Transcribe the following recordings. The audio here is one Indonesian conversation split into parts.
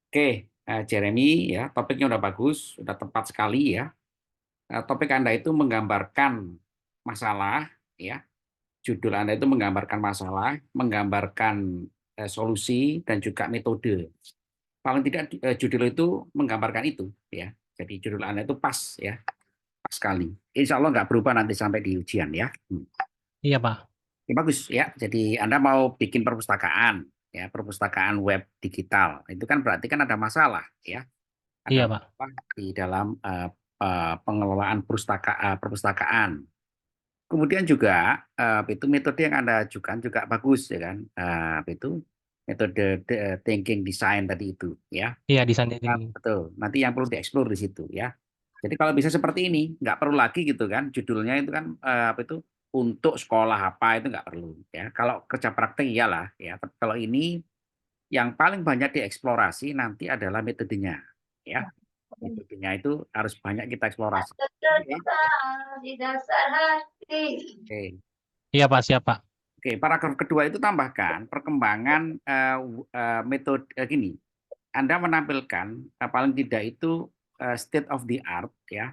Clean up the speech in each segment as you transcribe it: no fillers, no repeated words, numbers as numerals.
Oke, Jeremy ya, topiknya udah bagus, udah tepat sekali ya. Topik Anda itu menggambarkan masalah ya. Judul Anda itu menggambarkan masalah, menggambarkan solusi dan juga metode. Paling tidak judul itu menggambarkan itu ya. Jadi judul Anda itu pas ya, pas sekali. Insya Allah nggak berubah nanti sampai di ujian ya. Iya, Pak. Ya, bagus ya. Jadi Anda mau bikin perpustakaan ya, perpustakaan web digital. Itu kan berarti kan ada masalah ya. Ada Iya, Pak. masalah di dalam pengelolaan perpustakaan. Kemudian juga itu metode yang Anda ajukan juga bagus ya kan. Itu metode thinking design tadi itu ya. Iya, desain thinking. Betul. Nanti yang perlu dieksplor di situ ya. Jadi kalau bisa seperti ini, nggak perlu lagi gitu kan. Judulnya itu kan untuk sekolah apa itu nggak perlu ya. Kalau kerja praktek iyalah ya. Tapi kalau ini yang paling banyak dieksplorasi nanti adalah metodenya ya. Metodenya itu harus banyak kita eksplorasi. Oke. Di dasar hati. Iya, Pak. Siap, Pak. Oke, paragraf kedua itu tambahkan perkembangan metode gini. Anda menampilkan paling tidak itu state of the art ya,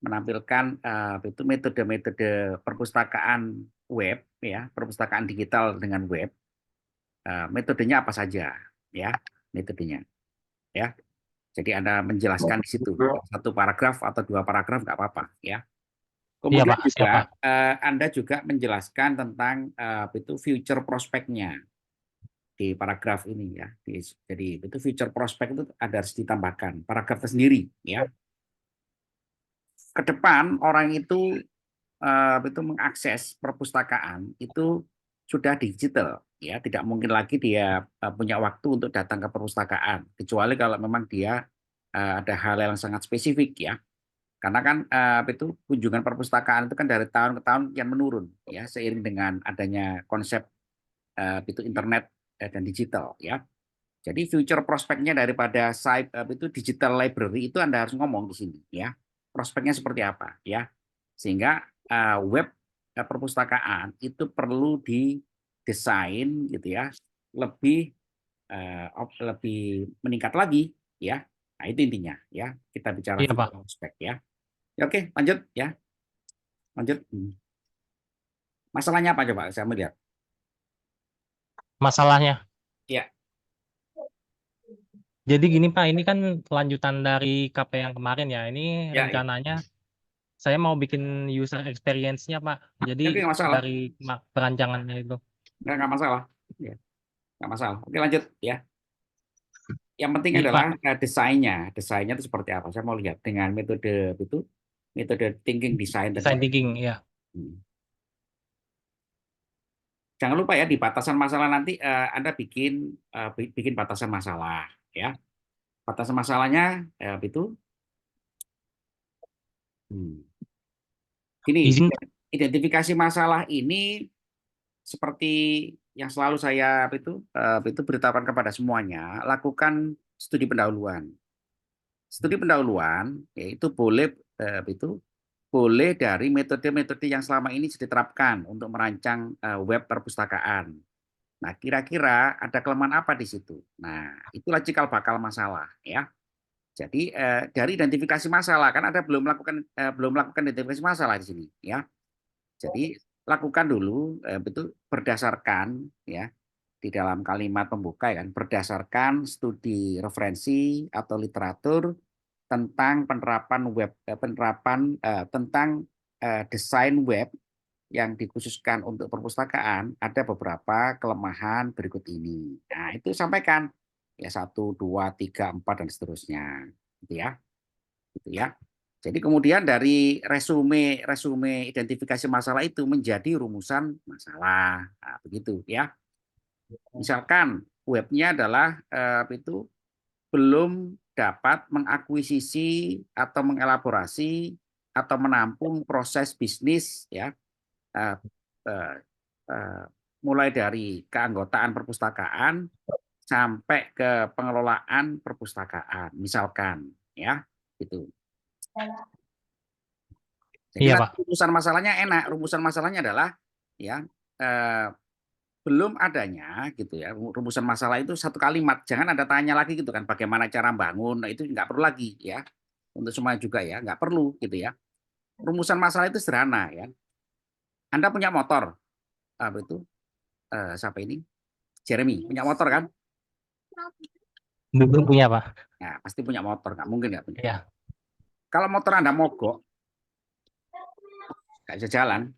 menampilkan itu metode-metode perpustakaan web ya, perpustakaan digital dengan web. Metodenya apa saja ya, metodenya ya. Jadi Anda menjelaskan di situ satu paragraf atau dua paragraf nggak apa-apa ya. Iya, Kemudian Pak. Siap, Pak. juga Anda juga menjelaskan tentang itu future prospeknya di paragraf ini ya. Jadi itu future prospek itu ada harus ditambahkan paragraf tersendiri ya. Ke depan orang itu mengakses perpustakaan itu sudah digital ya, tidak mungkin lagi dia punya waktu untuk datang ke perpustakaan kecuali kalau memang dia ada hal yang sangat spesifik ya. Karena kan itu kunjungan perpustakaan itu kan dari tahun ke tahun kian menurun ya seiring dengan adanya konsep itu internet dan digital ya. Jadi future prospeknya daripada site itu digital library itu Anda harus ngomong di sini ya. Prospeknya seperti apa ya. Sehingga web perpustakaan itu perlu didesain gitu ya lebih lebih meningkat lagi ya. Nah, itu intinya ya. Kita bicara Iya, future Pak. prospek ya. Ya, oke, lanjut ya. Lanjut. Masalahnya apa coba? Saya melihat. Masalahnya. Ya, Jadi gini, Pak. Ini kan lanjutan dari KP yang kemarin ya. Ini ya, ya. rencananya saya mau bikin user experience-nya, Pak. Ya, oke, Jadi nggak masalah. dari perancangannya itu. Nggak masalah. Ya, nggak masalah. Oke, lanjut ya. Yang penting Iya, adalah Pak. desainnya. Desainnya itu seperti apa? Saya mau lihat dengan metode itu, metode thinking design tadi. Design thinking, ya. Hmm. Jangan lupa ya di batasan masalah nanti Anda bikin batasan masalah ya. Batasan masalahnya itu hmm, gini, Izin. identifikasi masalah ini seperti yang selalu saya itu beritahukan kepada semuanya, lakukan studi pendahuluan. Studi pendahuluan yaitu boleh itu boleh dari metode-metode yang selama ini sudah diterapkan untuk merancang web perpustakaan. Nah, kira-kira ada kelemahan apa di situ? Nah, itulah cikal bakal masalah ya. Jadi dari identifikasi masalah kan Anda belum melakukan identifikasi masalah di sini ya. Jadi lakukan dulu itu berdasarkan ya di dalam kalimat pembuka ya kan berdasarkan studi referensi atau literatur tentang penerapan tentang desain web yang dikhususkan untuk perpustakaan ada beberapa kelemahan berikut ini. Nah, itu sampaikan ya satu, dua, tiga, empat dan seterusnya, gitu ya, gitu ya. Jadi kemudian dari resume resume identifikasi masalah itu menjadi rumusan masalah, nah, begitu ya. Misalkan webnya adalah itu belum dapat mengakuisisi atau mengelaborasi atau menampung proses bisnis ya eh, eh, eh, mulai dari keanggotaan perpustakaan sampai ke pengelolaan perpustakaan misalkan ya gitu. Jadi Iya, nanti Pak. rumusan masalahnya enak. Rumusan masalahnya adalah ya eh, belum adanya gitu ya rumusan masalah itu satu kalimat, jangan ada tanya lagi gitu kan bagaimana cara bangun. Nah, itu nggak perlu lagi ya untuk semua juga ya, nggak perlu gitu ya. Rumusan masalah itu sederhana ya. Anda punya motor, apa itu siapa ini, Jeremy punya motor kan? Belum punya, Pak. Nah, pasti punya motor, nggak mungkin nggak punya. Iya. Kalau motor Anda mogok, nggak bisa jalan,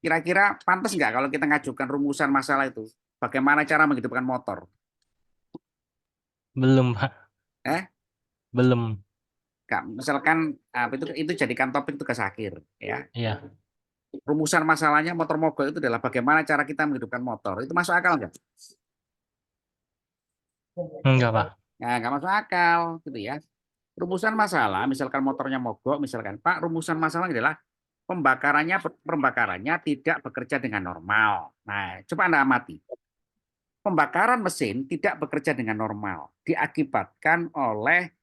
kira-kira pantas nggak kalau kita ngajukan rumusan masalah itu? Bagaimana cara menghidupkan motor? Belum, Pak. Eh, Belum. nggak, misalkan apa itu jadikan topik tugas akhir ya. Iya. Rumusan masalahnya motor mogok itu adalah bagaimana cara kita menghidupkan motor. Itu masuk akal nggak? Enggak, Pak. Nah, nggak masuk akal gitu ya. Rumusan masalah, misalkan motornya mogok, misalkan Pak, rumusan masalah adalah pembakarannya tidak bekerja dengan normal. Nah, coba Anda amati. Pembakaran mesin tidak bekerja dengan normal diakibatkan oleh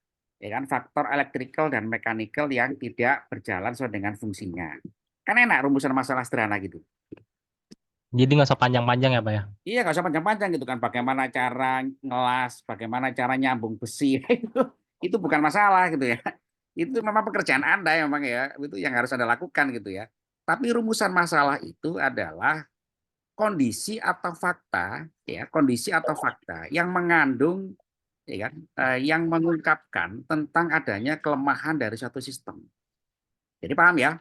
ya kan faktor elektrikal dan mekanikal yang tidak berjalan sesuai dengan fungsinya. Kan enak rumusan masalah sederhana gitu. Jadi nggak usah panjang-panjang ya, Pak ya? Iya, nggak usah panjang-panjang gitu kan. Bagaimana cara ngelas, bagaimana cara nyambung besi itu bukan masalah gitu ya. Itu memang pekerjaan Anda yang memang ya itu yang harus Anda lakukan gitu ya. Tapi rumusan masalah itu adalah kondisi atau fakta ya, kondisi atau fakta yang mengandung ya kan, yang mengungkapkan tentang adanya kelemahan dari suatu sistem. Jadi paham ya?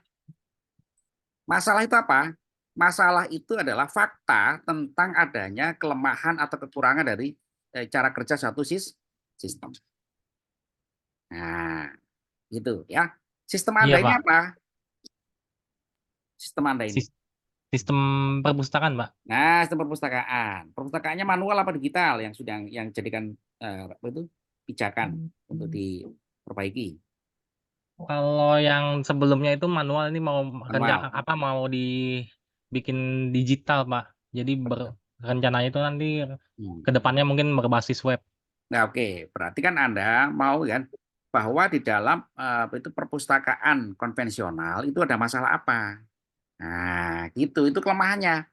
Masalah itu apa? Masalah itu adalah fakta tentang adanya kelemahan atau kekurangan dari cara kerja satu sistem. Nah, gitu ya. Sistem Iya, Anda ini Pak. apa? Sistem Anda ini. Sis- Sistem perpustakaan, Pak. Nah, sistem perpustakaan. Perpustakaannya manual apa digital yang sudah yang jadikan apa itu pijakan untuk diperbaiki. Kalau yang sebelumnya itu manual, ini mau Manual. mau dibikin digital, Pak. Jadi rencananya itu nanti Hmm. ke depannya mungkin berbasis web. Nah, oke. Berarti kan Anda mau kan bahwa di dalam apa itu perpustakaan konvensional itu ada masalah apa? Nah, gitu. Itu kelemahannya.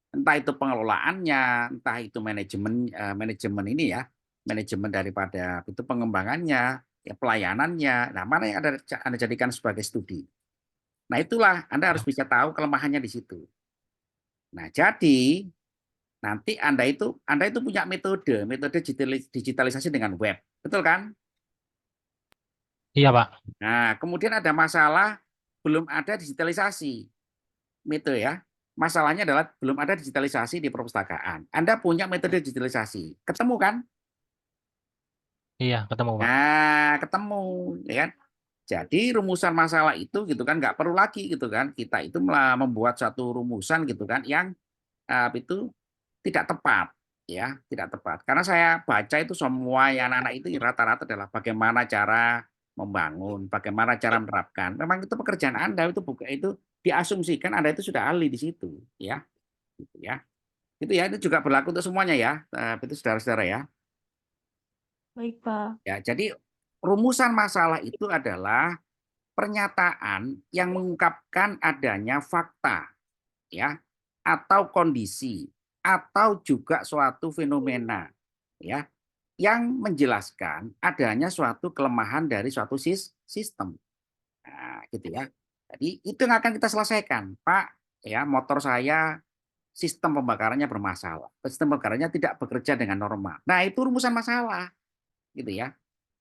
Entah itu pengelolaannya, entah itu manajemen ini ya, manajemen daripada itu pengembangannya, ya pelayanannya. Nah, mana yang Anda jadikan sebagai studi? Nah, itulah Anda harus bisa tahu kelemahannya di situ. Nah, jadi nanti Anda itu punya metode digitalisasi dengan web. Betul kan? Iya, Pak. Nah, kemudian ada masalah belum ada digitalisasi. Metode ya. Masalahnya adalah belum ada digitalisasi di perpustakaan. Anda punya metode digitalisasi. Ketemu kan? Iya, ketemu, Pak. Nah, ketemu, ya kan? Jadi rumusan masalah itu gitu kan nggak perlu lagi gitu kan. Kita itu malah membuat satu rumusan gitu kan yang itu tidak tepat ya, tidak tepat. Karena saya baca itu semua yang anak-anak itu rata-rata adalah bagaimana cara membangun, bagaimana cara menerapkan. Memang itu pekerjaan Anda itu bukan itu diasumsikan Anda itu sudah ahli di situ ya. Gitu ya. Itu ya, itu juga berlaku untuk semuanya ya. Itu saudara-saudara ya. Baik, Pak. Ya, jadi rumusan masalah itu adalah pernyataan yang mengungkapkan adanya fakta ya atau kondisi atau juga suatu fenomena ya yang menjelaskan adanya suatu kelemahan dari suatu sistem. Nah, gitu ya. Jadi itu yang akan kita selesaikan, Pak. Ya, motor saya sistem pembakarannya bermasalah. Sistem pembakarannya tidak bekerja dengan normal. Nah, itu rumusan masalah, gitu ya.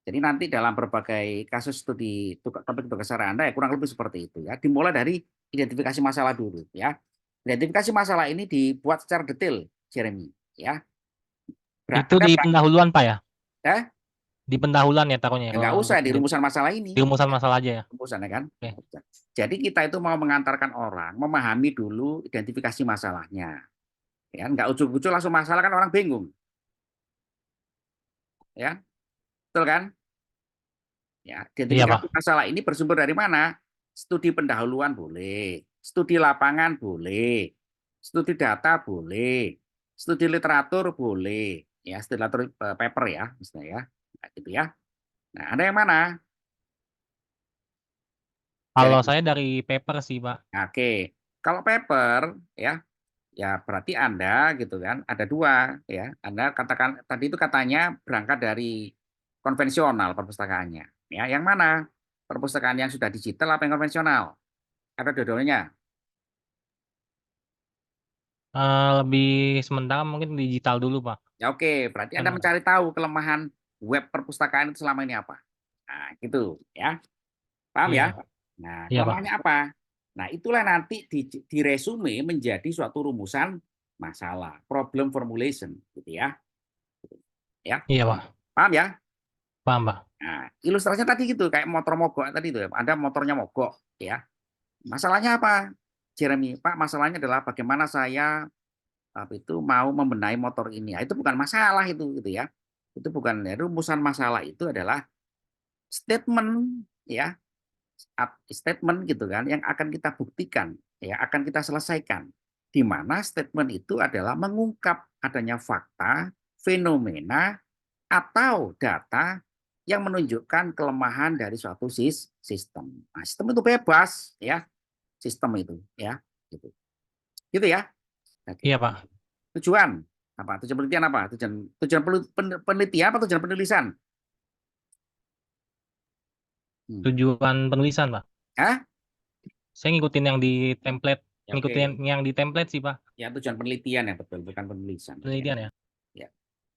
Jadi nanti dalam berbagai kasus studi topik tugas Anda ya kurang lebih seperti itu ya. Dimulai dari identifikasi masalah dulu ya. Identifikasi masalah ini dibuat secara detail, Jeremy ya. Itu Anda di pendahuluan, Pak ya? eh, Di pendahuluan ya taruhnya nggak kalau usah untuk di rumusan masalah ini. di rumusan masalah aja ya. Rumusan ya kan. Oke. Jadi kita itu mau mengantarkan orang memahami dulu identifikasi masalahnya. Ya, nggak ujuk-ujuk langsung masalah kan orang bingung. Ya, betul kan? Ya, Iya, identifikasi Pak. masalah ini bersumber dari mana? Studi pendahuluan boleh, studi lapangan boleh, studi data boleh, studi literatur boleh, ya studi literatur paper ya, misalnya ya, nah, gitu ya. Nah, ada yang mana? Kalau Jeremy? saya dari paper sih, Pak. Nah, oke, kalau paper ya, ya berarti Anda gitu kan ada dua ya. Anda katakan tadi itu katanya berangkat dari konvensional perpustakaannya. Ya, yang mana? Perpustakaan yang sudah digital apa yang konvensional? Ada dua-duanya. Lebih sementara mungkin digital dulu, Pak. Ya oke, berarti Anda Karena mencari tahu kelemahan web perpustakaan itu selama ini apa. Nah, gitu ya. Paham ya? iya, Nah, iya, Pak. kelemahannya apa? Nah, itulah nanti di resume menjadi suatu rumusan masalah, problem formulation gitu ya. Ya. Iya, Pak. Paham ya? Paham, Pak. Nah, ilustrasinya tadi gitu, kayak motor mogok tadi itu ya. Ada motornya mogok ya. Masalahnya apa? Jeremy, Pak, masalahnya adalah bagaimana saya itu mau membenahi motor ini. Nah, itu bukan masalah itu gitu ya. Itu bukan ya, rumusan masalah itu adalah statement ya, statement gitu kan yang akan kita buktikan ya, akan kita selesaikan. Di mana statement itu adalah mengungkap adanya fakta, fenomena atau data yang menunjukkan kelemahan dari suatu sistem. Nah, sistem itu bebas ya, sistem itu ya, gitu. Gitu ya. Oke. Iya, Pak. Tujuan apa? Tujuan penelitian apa? Tujuan penelitian apa tujuan penulisan? Hmm. Tujuan penulisan, Pak. Hah? Saya ngikutin yang di template, Ya, ngikutin oke. yang di template sih, Pak. Ya, tujuan penelitian ya betul, bukan penulisan. Ya. Penelitian ya. Ya.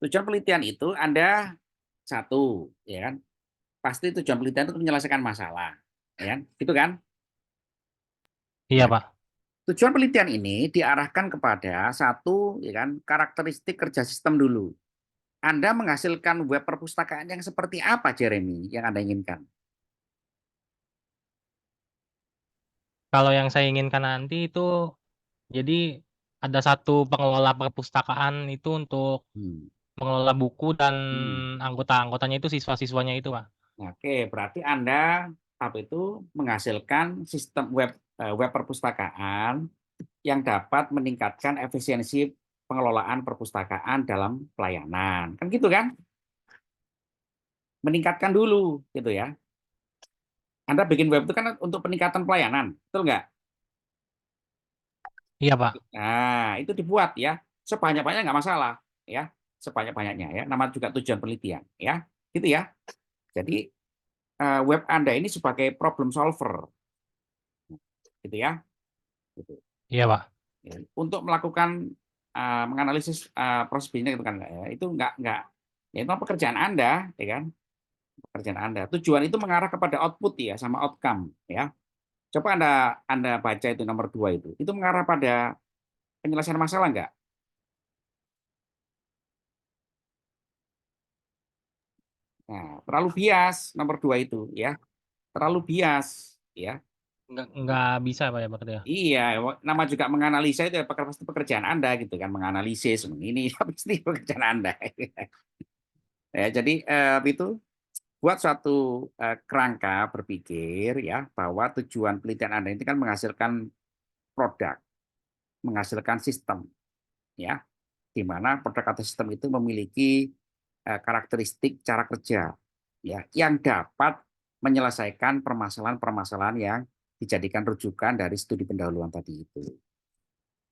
Tujuan penelitian itu Anda satu, ya kan? Pasti tujuan penelitian itu menyelesaikan masalah, ya kan? Gitu kan? Iya, Nah, Pak. tujuan penelitian ini diarahkan kepada satu, ya kan, karakteristik kerja sistem dulu. Anda menghasilkan web perpustakaan yang seperti apa, Jeremy, yang Anda inginkan? Kalau yang saya inginkan nanti itu, jadi ada satu pengelola perpustakaan itu untuk Hmm. mengelola buku dan Hmm. anggota-anggotanya itu siswa-siswanya itu, Pak. Oke, berarti Anda apa itu menghasilkan sistem web perpustakaan yang dapat meningkatkan efisiensi pengelolaan perpustakaan dalam pelayanan. Kan gitu kan? Meningkatkan dulu gitu ya. Anda bikin web itu kan untuk peningkatan pelayanan, betul nggak? Iya, Pak. Nah, itu dibuat ya. Sebanyak-banyaknya nggak masalah ya. Sebanyak-banyaknya ya. Nama juga tujuan penelitian ya. Gitu ya. Jadi web Anda ini sebagai problem solver gitu ya. Gitu. Iya, Pak. Ya, untuk melakukan menganalisis proses bisnis itu kan ya, itu nggak ya itu pekerjaan Anda ya kan, pekerjaan Anda. Tujuan itu mengarah kepada output ya sama outcome ya. Coba Anda baca itu nomor 2 itu. Itu mengarah pada penyelesaian masalah nggak? Nah, terlalu bias nomor 2 itu ya. Terlalu bias ya. Nggak bisa, Pak, ya, berarti ya? Iya, nama juga menganalisa itu ya pasti pekerjaan Anda gitu kan, menganalisis ini pasti pekerjaan Anda. Ya, jadi itu buat suatu kerangka berpikir ya bahwa tujuan penelitian Anda ini kan menghasilkan produk, menghasilkan sistem ya, di mana produk atau sistem itu memiliki karakteristik cara kerja ya yang dapat menyelesaikan permasalahan-permasalahan yang dijadikan rujukan dari studi pendahuluan tadi itu.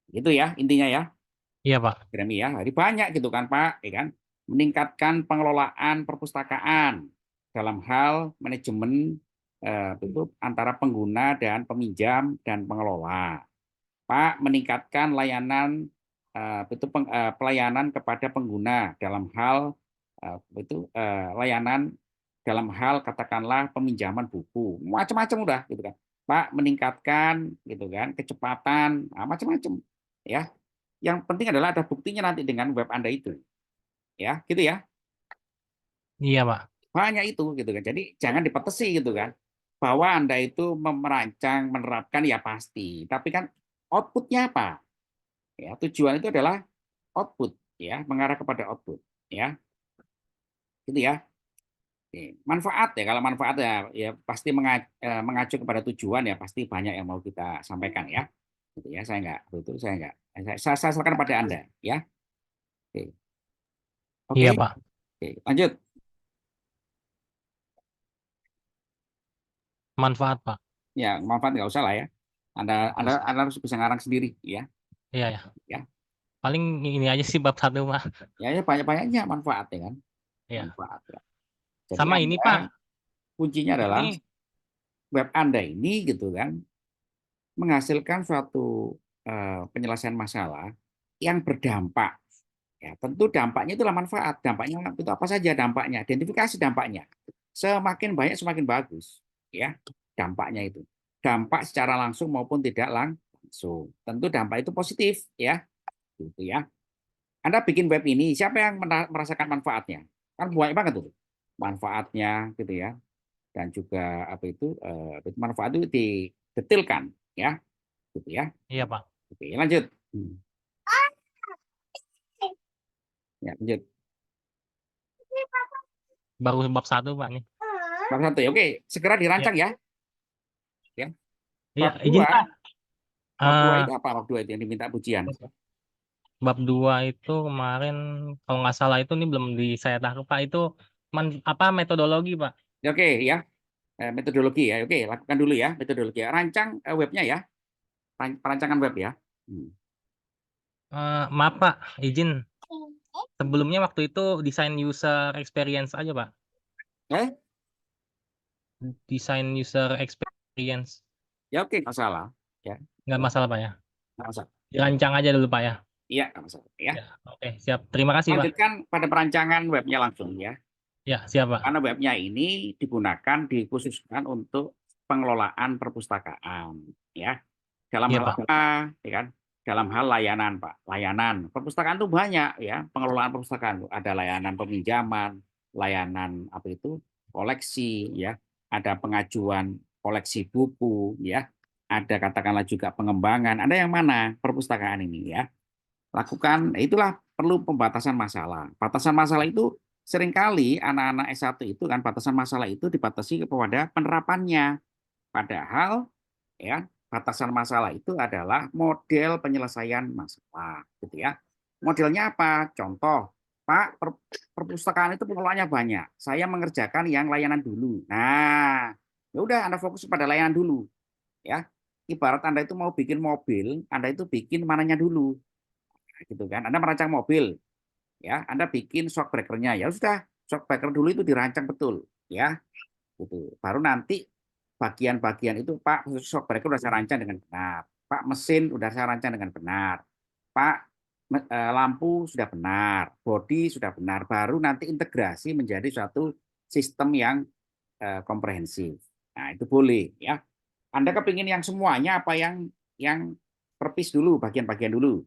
Itu ya intinya ya. Iya, Pak. Grammy ya. Jadi banyak gitu kan Pak, ya kan? Meningkatkan pengelolaan perpustakaan dalam hal manajemen itu antara pengguna dan peminjam dan pengelola. Pak, meningkatkan layanan pelayanan kepada pengguna dalam hal layanan dalam hal katakanlah peminjaman buku, macam-macam udah gitu kan. Pak, meningkatkan gitu kan kecepatan, macam-macam ya. Yang penting adalah ada buktinya nanti dengan web Anda itu. Ya, gitu ya. Iya, Pak. Banyak itu gitu kan. Jadi jangan dipetesi gitu kan. Bahwa Anda itu merancang, menerapkan ya pasti. Tapi kan outputnya apa? Ya, tujuan itu adalah output ya, mengarah kepada output ya. Gitu ya. Oke. Manfaat ya, kalau manfaat ya pasti mengacu kepada tujuan ya pasti banyak yang mau kita sampaikan ya. Gitu ya, saya enggak itu saya enggak. Saya serahkan pada Anda ya. Oke. Oke. Iya, Pak. Oke, lanjut. Manfaat, Pak. Ya, manfaat nggak usah lah ya. Anda Nggak usah. harus bisa ngarang sendiri ya. Iya ya. Ya. Paling ini aja sih bab 1 Pak. Ya banyak-banyaknya manfaat ya kan, Iya. manfaat ya. Jadi Sama ini Pak, kuncinya adalah ini web Anda ini gitu kan menghasilkan suatu penyelesaian masalah yang berdampak. Ya, tentu dampaknya itulah manfaat. Dampaknya itu apa saja dampaknya? Identifikasi dampaknya. Semakin banyak semakin bagus, ya. Dampaknya itu. Dampak secara langsung maupun tidak langsung. Tentu dampak itu positif, ya. Gitu ya. Anda bikin web ini, siapa yang merasakan manfaatnya? Kan banyak banget tuh manfaatnya gitu ya. Dan juga manfaat itu didetilkan, ya. Gitu ya. iya Pak. Oke, lanjut. Ya, lanjut. Baru bab 1 Pak nih. Bab 1 ya. Oke, segera Iya. dirancang ya. Ya. Iya, Bab izin 2, Pak. bab 2 Eh, itu apa? Bab 2 itu yang diminta pujian. bab 2 itu kemarin kalau nggak salah itu nih belum saya taruh Pak, itu metodologi Pak. Ya, oke ya. Metodologi ya. Oke, lakukan dulu ya metodologi. Rancang webnya ya. Perancangan web ya. Maaf Pak, izin. Sebelumnya waktu itu desain user experience aja Pak. Eh, Desain user experience. ya oke, nggak salah. Ya, Nggak masalah Pak ya. nggak masalah. Dirancang aja dulu Pak ya. Iya, nggak masalah. Ya. Ya, oke, siap. Terima kasih Pak. Lanjutkan pada perancangan webnya langsung ya. Ya, siap Pak. Karena webnya ini dikhususkan untuk pengelolaan perpustakaan, ya. Dalam Iya hal Pak. apa, ya kan? Dalam hal layanan, Pak. Layanan perpustakaan itu banyak ya. Pengelolaan perpustakaan ada layanan peminjaman, layanan koleksi, ya. Ada pengajuan koleksi buku, ya. Ada katakanlah juga pengembangan. Ada yang mana perpustakaan ini ya? Lakukan, itulah perlu pembatasan masalah. Batasan masalah itu seringkali anak-anak S1 itu kan batasan masalah itu dibatasi kepada penerapannya. Padahal ya batasan masalah itu adalah model penyelesaian masalah gitu ya. Modelnya apa? Contoh, Pak, perpustakaan itu pengelolaannya banyak. Saya mengerjakan yang layanan dulu. Nah, ya udah Anda fokus pada layanan dulu ya. Ibarat Anda itu mau bikin mobil, Anda itu bikin mananya dulu. Nah, gitu kan. Anda merancang mobil, ya Anda bikin shock breaker-nya, ya sudah shock breaker dulu itu dirancang betul ya, gitu. Baru nanti bagian-bagian itu Pak, shock breaker sudah saya rancang dengan benar, Pak mesin sudah saya rancang dengan benar, Pak lampu sudah benar, bodi sudah benar, baru nanti integrasi menjadi suatu sistem yang komprehensif. Nah itu boleh ya. Anda kepingin yang semuanya apa yang perpis dulu, bagian-bagian dulu.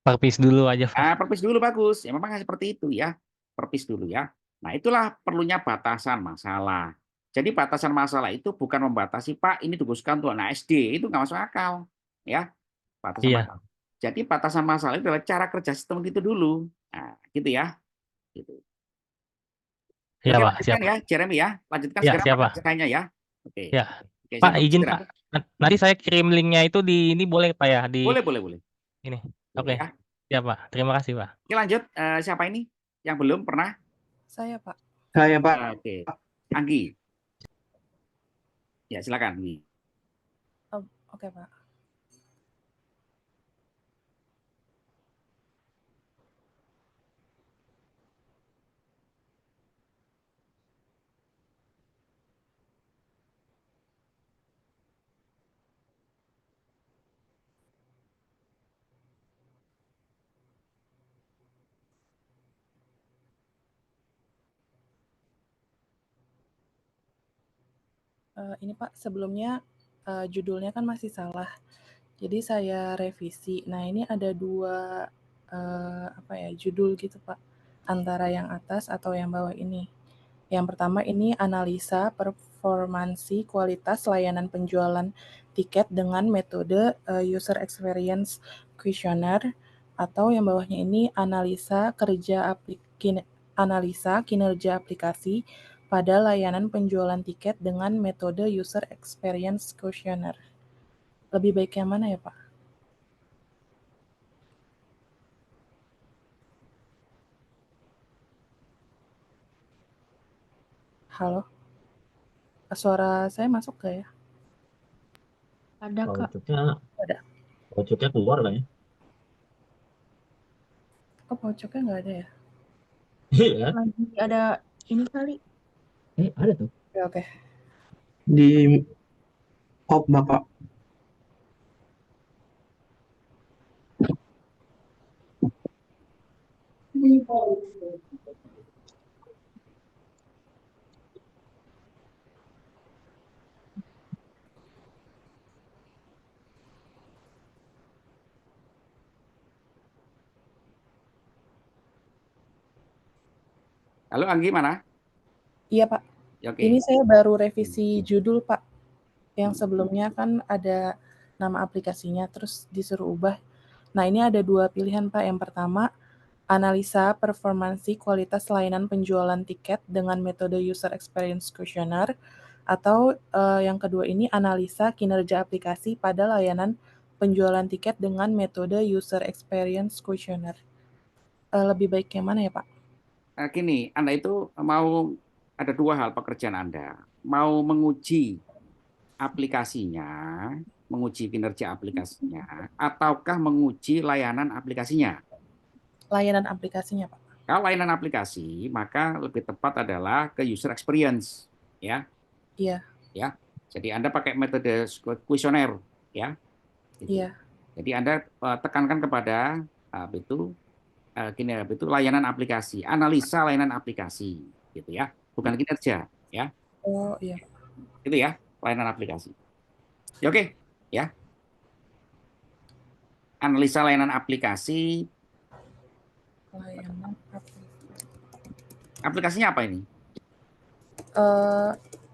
Perpis dulu aja Pak. Perpis dulu bagus. Ya memang seperti itu ya. Perpis dulu ya. Nah, itulah perlunya batasan masalah. Jadi batasan masalah itu bukan membatasi Pak ini dikhususkan untuk anak SD, itu nggak masuk akal. Ya, batasan Iya, masalah. Jadi batasan masalah itu adalah cara kerja sistem itu dulu. Nah, gitu ya. Gitu. iya Oke, Pak, siap lanjutkan ya, Pak. Jeremy ya. Lanjutkan Iya, segera siap Pak. pekerjaannya ya. Oke. Ya. Oke, Pak, saya tunggu izin segera. Pak. Nanti saya kirim linknya itu di ini boleh Pak ya, di Boleh, boleh, boleh. ini. Boleh Oke. ya. Siap Pak. Terima kasih Pak. Oke, lanjut. Siapa ini yang belum pernah? Saya, Pak. Saya, Pak. Oke. Anggi. Ya, silakan. Anggi. Oh, oke, Pak. Ini Pak, sebelumnya judulnya kan masih salah. Jadi saya revisi. Nah, ini ada dua judul gitu Pak, antara yang atas atau yang bawah ini. Yang pertama ini analisa performansi kualitas layanan penjualan tiket dengan metode user experience questionnaire, atau yang bawahnya ini analisa kinerja aplikasi pada layanan penjualan tiket dengan metode user experience questionnaire. Lebih baik yang mana ya, Pak? Halo? Suara saya masuk gak ya? Ada, Kak. Outputnya Ada. Pojoknya keluar lah ya. Oh, pojoknya nggak ada ya? Iya, Lagi ada ini kali. ada tuh. Oke, oke. Di off Bapak. Halo Anggi mana? Iya, Pak. Ya, oke. Ini saya baru revisi judul, Pak. Yang sebelumnya kan ada nama aplikasinya, terus disuruh ubah. Nah, ini ada 2 pilihan, Pak. Yang pertama, analisa performansi kualitas layanan penjualan tiket dengan metode user experience questionnaire, atau yang kedua ini analisa kinerja aplikasi pada layanan penjualan tiket dengan metode user experience questionnaire. Lebih baik yang mana ya, Pak? Gini, Anda itu mau ada 2 hal pekerjaan Anda. Mau menguji aplikasinya, menguji kinerja aplikasinya, ataukah menguji layanan aplikasinya? Layanan aplikasinya, Pak. Kalau layanan aplikasi, maka lebih tepat adalah ke user experience, ya. Iya, Ya. Jadi Anda pakai metode kuesioner, ya. Gitu. iya, Jadi Anda tekankan kepada layanan aplikasi, analisa layanan aplikasi, gitu ya, bukan kinerja, ya. oh iya, Itu ya, layanan aplikasi. Ya, oke, ya. Analisa layanan aplikasi. layanan aplikasi. Aplikasinya apa ini?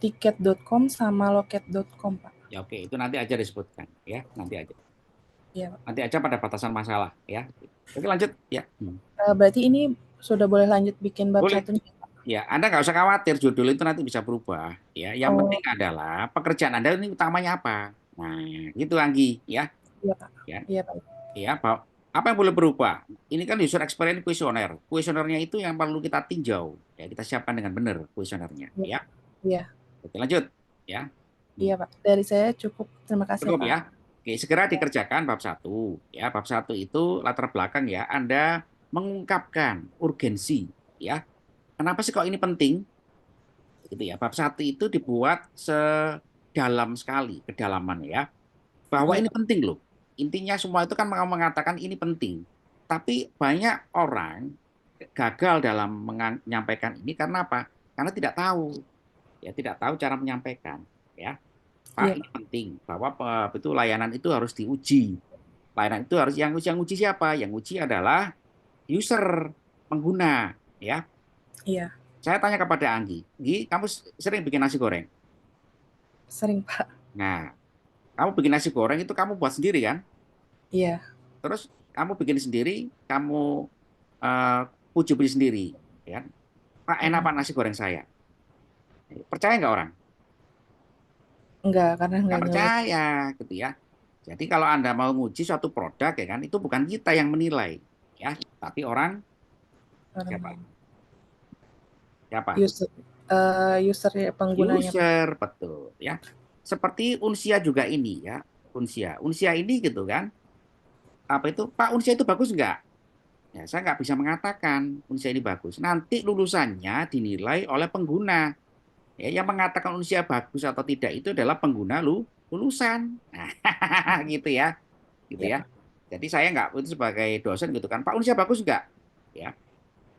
Tiket.com sama loket.com, Pak. Ya, oke, itu nanti aja disebutkan, ya, nanti aja. Iya, Pak. Nanti aja pada batasan masalah, ya. Oke, lanjut, ya. Berarti ini sudah boleh lanjut bikin bab Boleh. satunya? Ya, Anda nggak usah khawatir, judul itu nanti bisa berubah, ya. Yang Oh. penting adalah pekerjaan Anda ini utamanya apa. Nah, gitu Anggi, ya. Iya, Pak. Ya. Iya, Pak. Ya, apa yang boleh berubah? Ini kan user experience kuesioner. Kuesionernya itu yang perlu kita tinjau, ya, kita siapkan dengan benar kuesionernya, ya. Iya. Oke, lanjut, ya. Iya, Pak. Dari saya cukup. Terima kasih, Cukup Pak. ya. Oke, segera dikerjakan bab 1. Ya, bab 1 itu latar belakang ya, Anda mengungkapkan urgensi, ya. Kenapa sih kok ini penting? Gitu ya. Bab 1 itu dibuat sedalam sekali, kedalaman ya. Bahwa Iya, ini penting loh. Intinya semua itu kan mengatakan ini penting. Tapi banyak orang gagal dalam menyampaikan ini karena apa? Karena tidak tahu. Ya, tidak tahu cara menyampaikan, ya. Pak, Iya, ini penting bahwa betul layanan itu harus diuji. Layanan itu harus yang uji siapa? Yang uji adalah user, pengguna, ya. Iya. Saya tanya kepada Anggi, kamu sering bikin nasi goreng? Sering, Pak. Nah, kamu bikin nasi goreng itu kamu buat sendiri kan? Iya. Terus kamu bikin sendiri, kamu puji-puji sendiri, ya. Pak, enak Pak nasi goreng saya. Percaya nggak orang? Enggak, karena Nggak enggak nyoba. percaya, gitu ya. Jadi kalau Anda mau nguji suatu produk ya kan, itu bukan kita yang menilai, ya, tapi orang siapa? Siapa? User penggunanya. User, betul, ya. Seperti Unsia juga ini ya, Unsia ini gitu kan. Apa itu? Pak, Unsia itu bagus nggak? Ya, saya nggak bisa mengatakan Unsia ini bagus. Nanti lulusannya dinilai oleh pengguna. Ya, yang mengatakan Unsia bagus atau tidak itu adalah pengguna lulusan. Nah, gitu ya. Gitu ya. Jadi saya nggak itu sebagai dosen gitu kan. Pak, Unsia bagus nggak? Ya.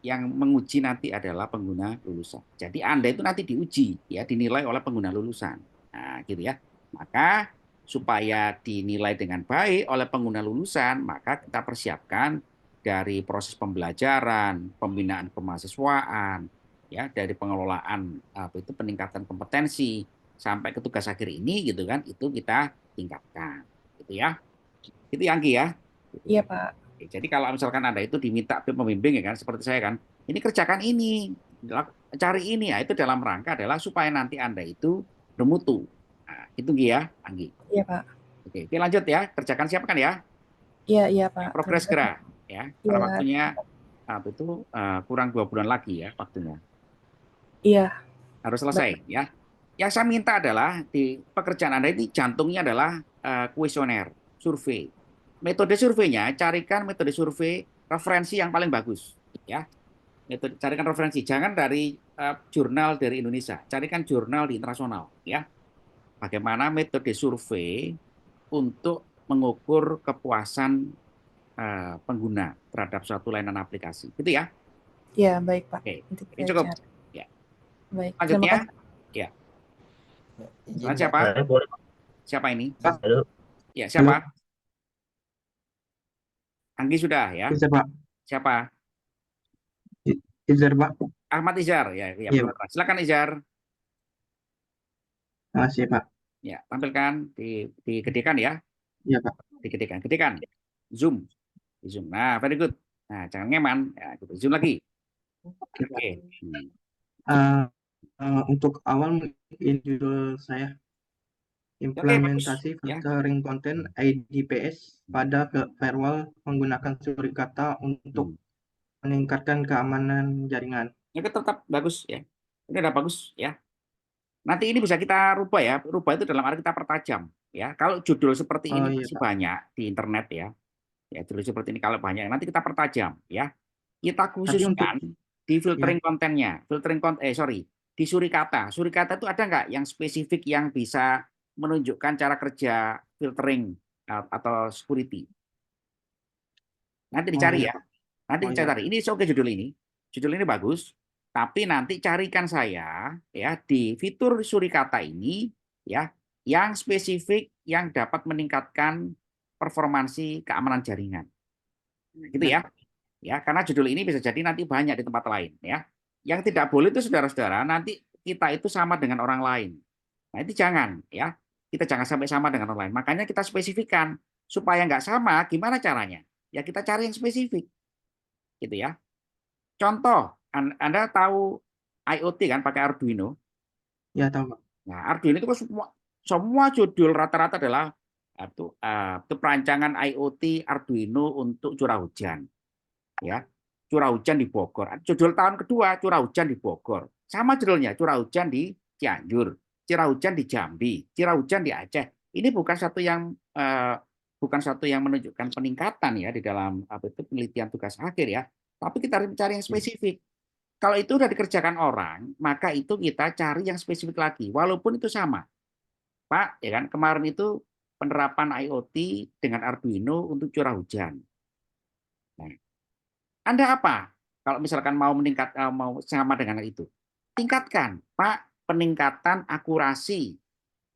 Yang menguji nanti adalah pengguna lulusan. Jadi Anda itu nanti diuji, ya, dinilai oleh pengguna lulusan. Nah, gitu ya. Maka supaya dinilai dengan baik oleh pengguna lulusan, maka kita persiapkan dari proses pembelajaran, pembinaan kemahasiswaan, ya, dari pengelolaan itu peningkatan kompetensi sampai ke tugas akhir ini gitu kan, itu kita tingkatkan, gitu ya. Itu yang Anggi ya. Iya, Pak. Jadi kalau misalkan Anda itu diminta pembimbing ya kan, seperti saya kan, ini kerjakan ini, cari ini, ya itu dalam rangka adalah supaya nanti Anda itu bermutu. Nah, itu ya, Anggi. Iya, Pak. Oke, lanjut ya, kerjakan siapkan ya. Iya, Pak. Progres segera, ya. Karena Iya. waktunya itu kurang 2 bulan lagi ya waktunya. Iya. Harus selesai ya. Yang saya minta adalah di pekerjaan Anda ini jantungnya adalah kuesioner, survei. metode surveinya, carikan metode survei referensi yang paling bagus, ya. Carikan referensi, jangan dari jurnal dari Indonesia, carikan jurnal di internasional, ya. Bagaimana metode survei untuk mengukur kepuasan pengguna terhadap suatu layanan aplikasi, gitu ya. Ya, baik Pak. Oke, Nanti ini saya cukup. cari. Ya. Baik, terima Selanjutnya, kasih. ya. Izin, Siapa? Pak. Saya boleh. Siapa ini? Halo. Ya, siapa? Anggi sudah ya. Izar Pak. Siapa? Izar Pak. Ahmad Izar. Ya, ya, Iya, benar. Silakan Izar. Makasih Pak. Ya, tampilkan digedekan ya. Iya Pak. Gedekan. Zoom. Di Zoom. Nah, very good. Nah, jangan ngeman. Ya, gitu. Zoom lagi. Oke. Untuk awal mungkin judul saya implementasi bagus, ya. filtering konten IDPS pada firewall menggunakan surikata untuk meningkatkan keamanan jaringan. Ini tetap bagus ya. Ini udah bagus ya. Nanti ini bisa kita rubah ya. Rubah itu dalam arti kita pertajam ya. Kalau judul seperti Oh, ini iya, masih Pak. banyak di internet ya. Ya, judul seperti ini kalau banyak nanti kita pertajam ya. Kita khususkan di filtering kontennya. Di surikata. Surikata itu ada nggak yang spesifik yang bisa menunjukkan cara kerja filtering atau security? Nanti dicari ya. Nanti cari. Ini oke judul ini. Judul ini bagus. Tapi nanti carikan saya ya di fitur surikata ini ya yang spesifik yang dapat meningkatkan performansi keamanan jaringan. Gitu ya. Ya, karena judul ini bisa jadi nanti banyak di tempat lain ya. Yang tidak boleh itu saudara-saudara nanti kita itu sama dengan orang lain. Nah, itu jangan ya. Kita jangan sampai sama dengan orang lain. Makanya kita spesifikkan supaya nggak sama, gimana caranya? Ya kita cari yang spesifik. Gitu ya. Contoh, Anda tahu IoT kan pakai Arduino? Ya, tahu Pak. Nah, Arduino itu semua judul rata-rata adalah itu perancangan IoT Arduino untuk curah hujan. Ya, curah hujan di Bogor. Judul tahun kedua curah hujan di Bogor. Sama judulnya, curah hujan di Cianjur, curah hujan di Jambi, curah hujan di Aceh. Ini bukan satu yang menunjukkan peningkatan ya di dalam penelitian tugas akhir ya. Tapi kita harus mencari yang spesifik. Kalau itu sudah dikerjakan orang, maka itu kita cari yang spesifik lagi, walaupun itu sama. Pak, ya kan kemarin itu penerapan IoT dengan Arduino untuk curah hujan. Nah, Anda apa? Kalau misalkan mau sama dengan itu, tingkatkan, Pak, peningkatan akurasi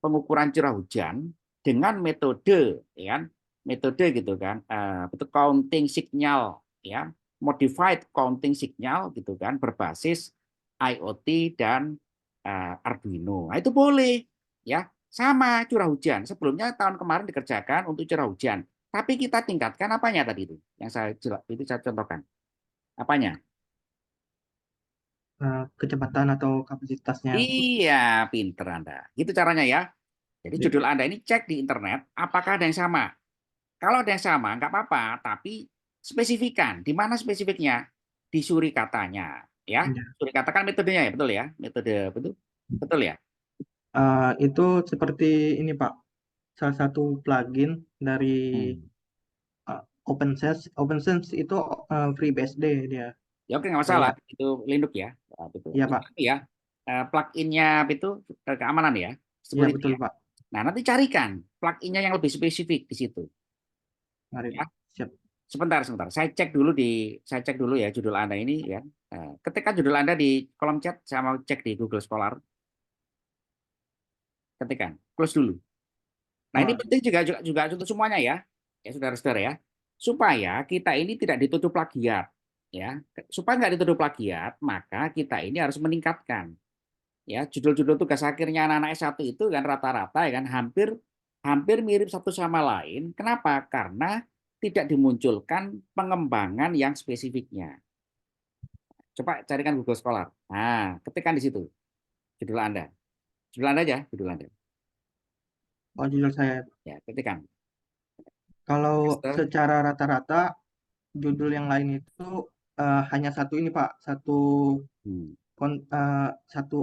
pengukuran curah hujan dengan metode, ya kan? Metode gitu kan, itu counting signal, ya, modified counting signal gitu kan, berbasis IoT dan Arduino. Nah, itu boleh, ya, sama curah hujan. Sebelumnya tahun kemarin dikerjakan untuk curah hujan, tapi kita tingkatkan apanya tadi itu, yang saya contohkan. Apanya? Kecepatan atau kapasitasnya. Iya, pinter Anda. Gitu caranya ya. Jadi judul Anda ini cek di internet, apakah ada yang sama? Kalau ada yang sama, nggak apa-apa, tapi spesifikan. Di mana spesifiknya? Di surikatanya. Ya, surikata kan metodenya ya, betul ya? Metode betul ya? Itu seperti ini Pak, salah satu plugin dari OpenSense. OpenSense itu FreeBSD dia. Ya oke, nggak masalah. Itu Linux ya. Nah, betul. Iya Pak. Ya, plug-innya itu keamanan ya. Iya betul Ya. Pak. Nah, nanti carikan plug-innya yang lebih spesifik di situ. Mari Ya. Pak. Siap. Sebentar. Saya cek dulu ya judul Anda ini ya. Ketikkan judul Anda di kolom chat, saya mau cek di Google Scholar. Ketikkan, close dulu. Nah, ini penting juga untuk semuanya ya. Ya, saudara-saudara ya. Supaya kita ini tidak dituduh plagiat, ya. Supaya nggak dituduh plagiat, maka kita ini harus meningkatkan. Ya, judul-judul tugas akhirnya anak-anak S1 itu kan rata-rata ya kan hampir mirip satu sama lain. Kenapa? Karena tidak dimunculkan pengembangan yang spesifiknya. Coba carikan Google Scholar. Nah, ketikkan di situ judul Anda. Judul Anda aja, judul Anda. Oh, judul saya. Ya, ketikkan. Kalau secara rata-rata judul yang lain itu hanya satu ini Pak, satu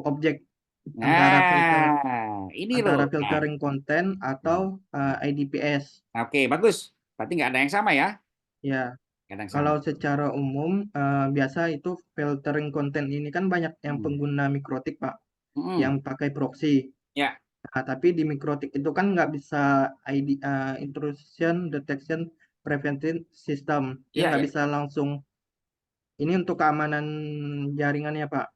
objek antara filtering konten atau IDPS. Oke, bagus. Berarti nggak ada yang sama ya? Ya, Nggak ada yang sama. kalau secara umum biasa itu filtering konten ini kan banyak yang pengguna mikrotik, Pak, yang pakai proxy. Ya. Nah, tapi di mikrotik itu kan nggak bisa intrusion detection prevention system. Dia Iya, nggak ya. bisa langsung. Ini untuk keamanan jaringannya, Pak.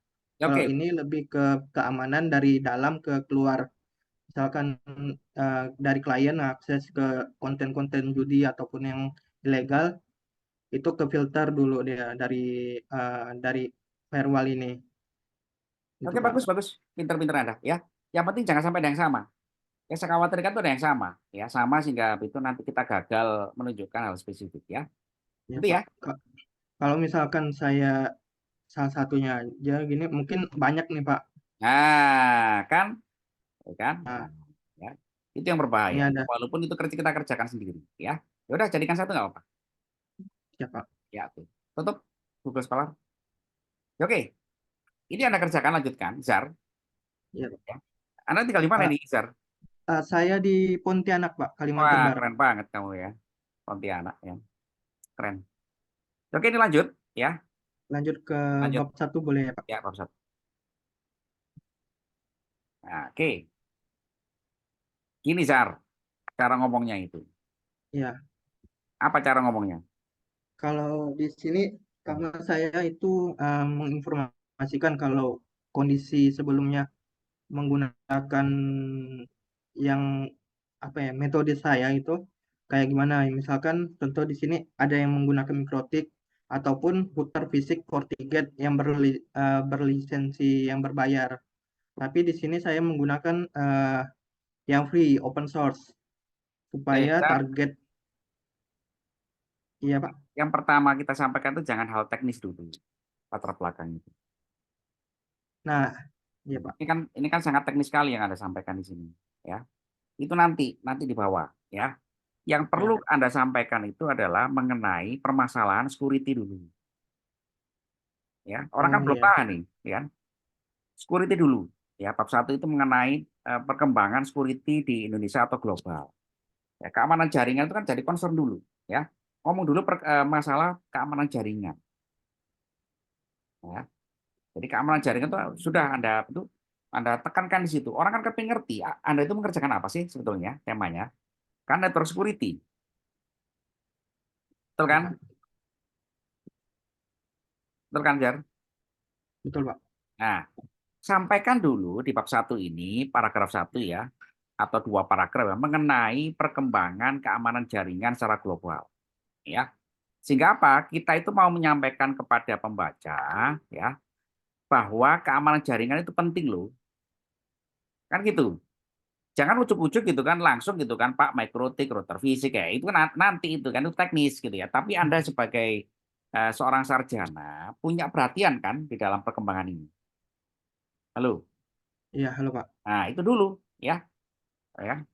Kalau Oke. ini lebih ke keamanan dari dalam ke keluar. Misalkan dari klien akses ke konten-konten judi ataupun yang ilegal, itu ke filter dulu dia dari firewall ini. Gitu, Oke, Pak. bagus, bagus. Pinter-pinter Anda ya. Yang penting jangan sampai ada yang sama. Yang saya khawatirkan itu ada yang sama, ya sama sehingga itu nanti kita gagal menunjukkan hal spesifik ya. Ya, Itu Pak. ya. Kalau misalkan saya salah satunya aja gini, mungkin banyak nih, Pak. Nah, kan, kan, Nah, ya. Itu yang ini berbahaya. ada, Walaupun itu kita kerjakan sendiri, ya. Ya udah, jadikan satu nggak apa-apa. ya, Pak. Ya, tuh. Tutup Google Scholar. Oke, ini Anda kerjakan, lanjutkan, Zar. Ya, Pak. Ya. Anda tinggal di mana Eh, nih, Zar? saya di Pontianak, Pak, Kalimantan Wah, Barat. keren banget kamu ya, Pontianak ya, keren. Oke, ini lanjut, ya. Lanjut ke Lanjut, bab 1 boleh ya, Pak? ya, Pak Ustadz. Nah, oke, gini Zar, cara ngomongnya itu. Ya, Apa cara ngomongnya? kalau di sini karena saya itu menginformasikan kalau kondisi sebelumnya menggunakan yang apa ya metode saya itu kayak gimana. Misalkan contoh di sini ada yang menggunakan mikrotik ataupun router fisik FortiGate yang berlisensi yang berbayar. Tapi di sini saya menggunakan yang free open source supaya Zar, target. Iya, Pak. yang pertama kita sampaikan itu jangan hal teknis dulu, latar belakang itu. Nah, iya, Pak. Ini kan sangat teknis sekali yang Anda sampaikan di sini, ya. Itu nanti di bawah, ya. Yang perlu Ya, Anda sampaikan itu adalah mengenai permasalahan security dulu. Ya, orang kan belum iya. paham nih, ya. Security dulu. Ya, bab 1 itu mengenai perkembangan security di Indonesia atau global. Ya, keamanan jaringan itu kan jadi concern dulu, ya. Ngomong dulu masalah keamanan jaringan. Ya. Jadi keamanan jaringan itu sudah Anda tekankan di situ. Orang kan kepingin ngerti, Anda itu mengerjakan apa sih sebetulnya temanya? Kan network security. Betul kan? Betul kan, Jar? Betul, Pak. Nah, sampaikan dulu di bab 1 ini, paragraf 1 ya, atau 2 paragraf ya, mengenai perkembangan keamanan jaringan secara global. Ya. Sehingga apa? Kita itu mau menyampaikan kepada pembaca ya, bahwa keamanan jaringan itu penting loh. Kan gitu. Jangan ujuk-ujuk gitu kan langsung gitu kan Pak mikrotik, router fisik ya. Itu kan nanti itu kan itu teknis gitu ya. Tapi Anda sebagai seorang sarjana punya perhatian kan di dalam perkembangan ini. Halo. Iya, halo, Pak. Nah, itu dulu ya. Ya.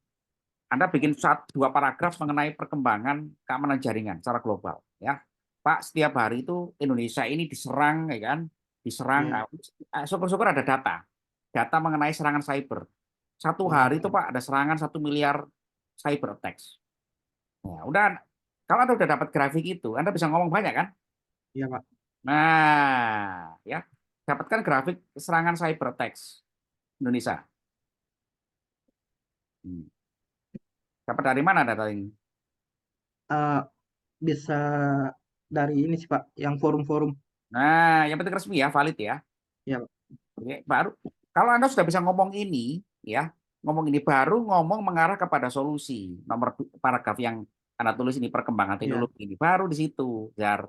Anda bikin 2 paragraf mengenai perkembangan keamanan jaringan secara global ya. Pak, setiap hari itu Indonesia ini diserang ya kan, diserang. Iya. Syukur-syukur ada data. Data mengenai serangan cyber. Satu Iya, hari itu Pak ada serangan 1 miliar cyber attacks. Ya, udah kalau Anda udah dapat grafik itu, Anda bisa ngomong banyak kan? iya, Pak. Nah, ya. Dapatkan grafik serangan cyber attacks Indonesia. Dapat dari mana data ini? Bisa dari ini sih, Pak, yang forum-forum. Nah, yang penting resmi ya, valid ya. Iya, Pak. Oke, baru kalau Anda sudah bisa ngomong ini, ya, ngomong ini baru ngomong mengarah kepada solusi. Nomor paragraf yang Anda tulis ini perkembangan Iya, teknologi ini baru di situ, Jar.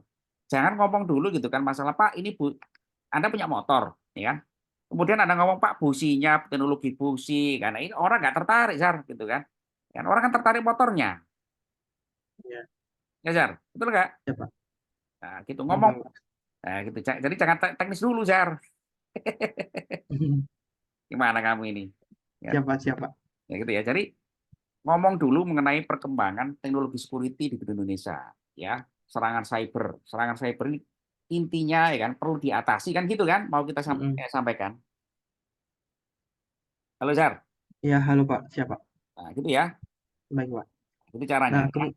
Jangan ngomong dulu gitu kan masalah Pak ini Anda punya motor, ya. Kemudian Anda ngomong Pak businya teknologi busi, karena ini orang nggak tertarik, Jar, gitu kan. Kan orang kan tertarik motornya, iya, ya, Jar. Betul nggak? iya, Pak. Nah, gitu ngomong. Paham, Pak. Nah, gitu. Jadi jangan teknis dulu, Jar. Gimana kamu ini? Ya, Siapa, siapa? ya gitu ya. Jadi ngomong dulu mengenai perkembangan teknologi security di Indonesia, ya. Serangan cyber ini intinya ya kan perlu diatasi kan gitu kan? Mau kita sampaikan. Halo Zar. Iya, halo, Pak. Siapa? Nah, gitu ya. Baik, Pak. Itu caranya. Nah,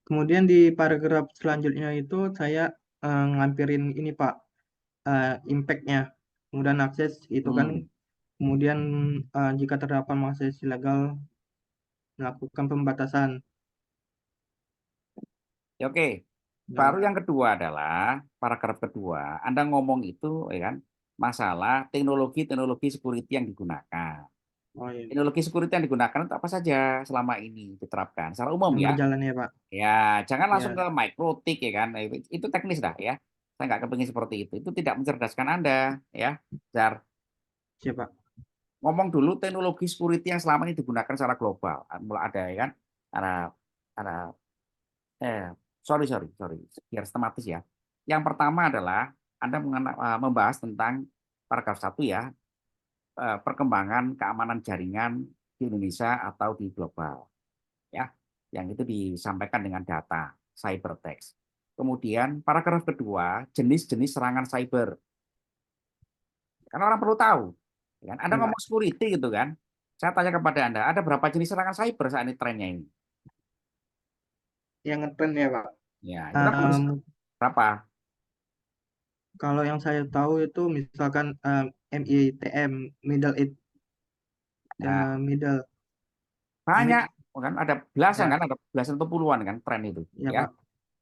Kemudian di paragraf selanjutnya itu saya ngampirin ini Pak, impact-nya. Kemudian akses itu kan, Hmm. kemudian jika terdapat akses ilegal melakukan pembatasan. Ya, oke. Nah, Baru yang kedua adalah paragraf kedua. Anda ngomong itu, ya kan, masalah teknologi security yang digunakan. oh iya, Teknologi security yang digunakan untuk apa saja selama ini diterapkan secara umum yang ya. berjalan ya Pak. Ya, jangan langsung Ya, ke mikrotik ya kan. Nah, itu teknis dah ya. Saya nggak kepingin seperti itu. Itu tidak mencerdaskan Anda ya. Jar, siapa? ngomong dulu teknologi security yang selama ini digunakan secara global. Mulai ada ya kan. Ada eh sorry, biar sistematis ya. Yang pertama adalah Anda membahas tentang paragraf 1 ya, perkembangan keamanan jaringan di Indonesia atau di global ya. Yang itu disampaikan dengan data cyber attacks. Kemudian paragraf kedua, jenis-jenis serangan cyber. Karena orang perlu tahu. Ya kan? Anda Ya Pak. ngomong security gitu kan. Saya tanya kepada Anda, ada berapa jenis serangan cyber saat ini trennya ini? Yang ngetren ya Pak. Ya, itu kan harus berapa? Kalau yang saya tahu itu misalkan MITM, Middle East, Nah, Middle banyak Mix, kan ada belasan ya, kan, ada belasan atau puluhan kan tren itu ya ya. Pak.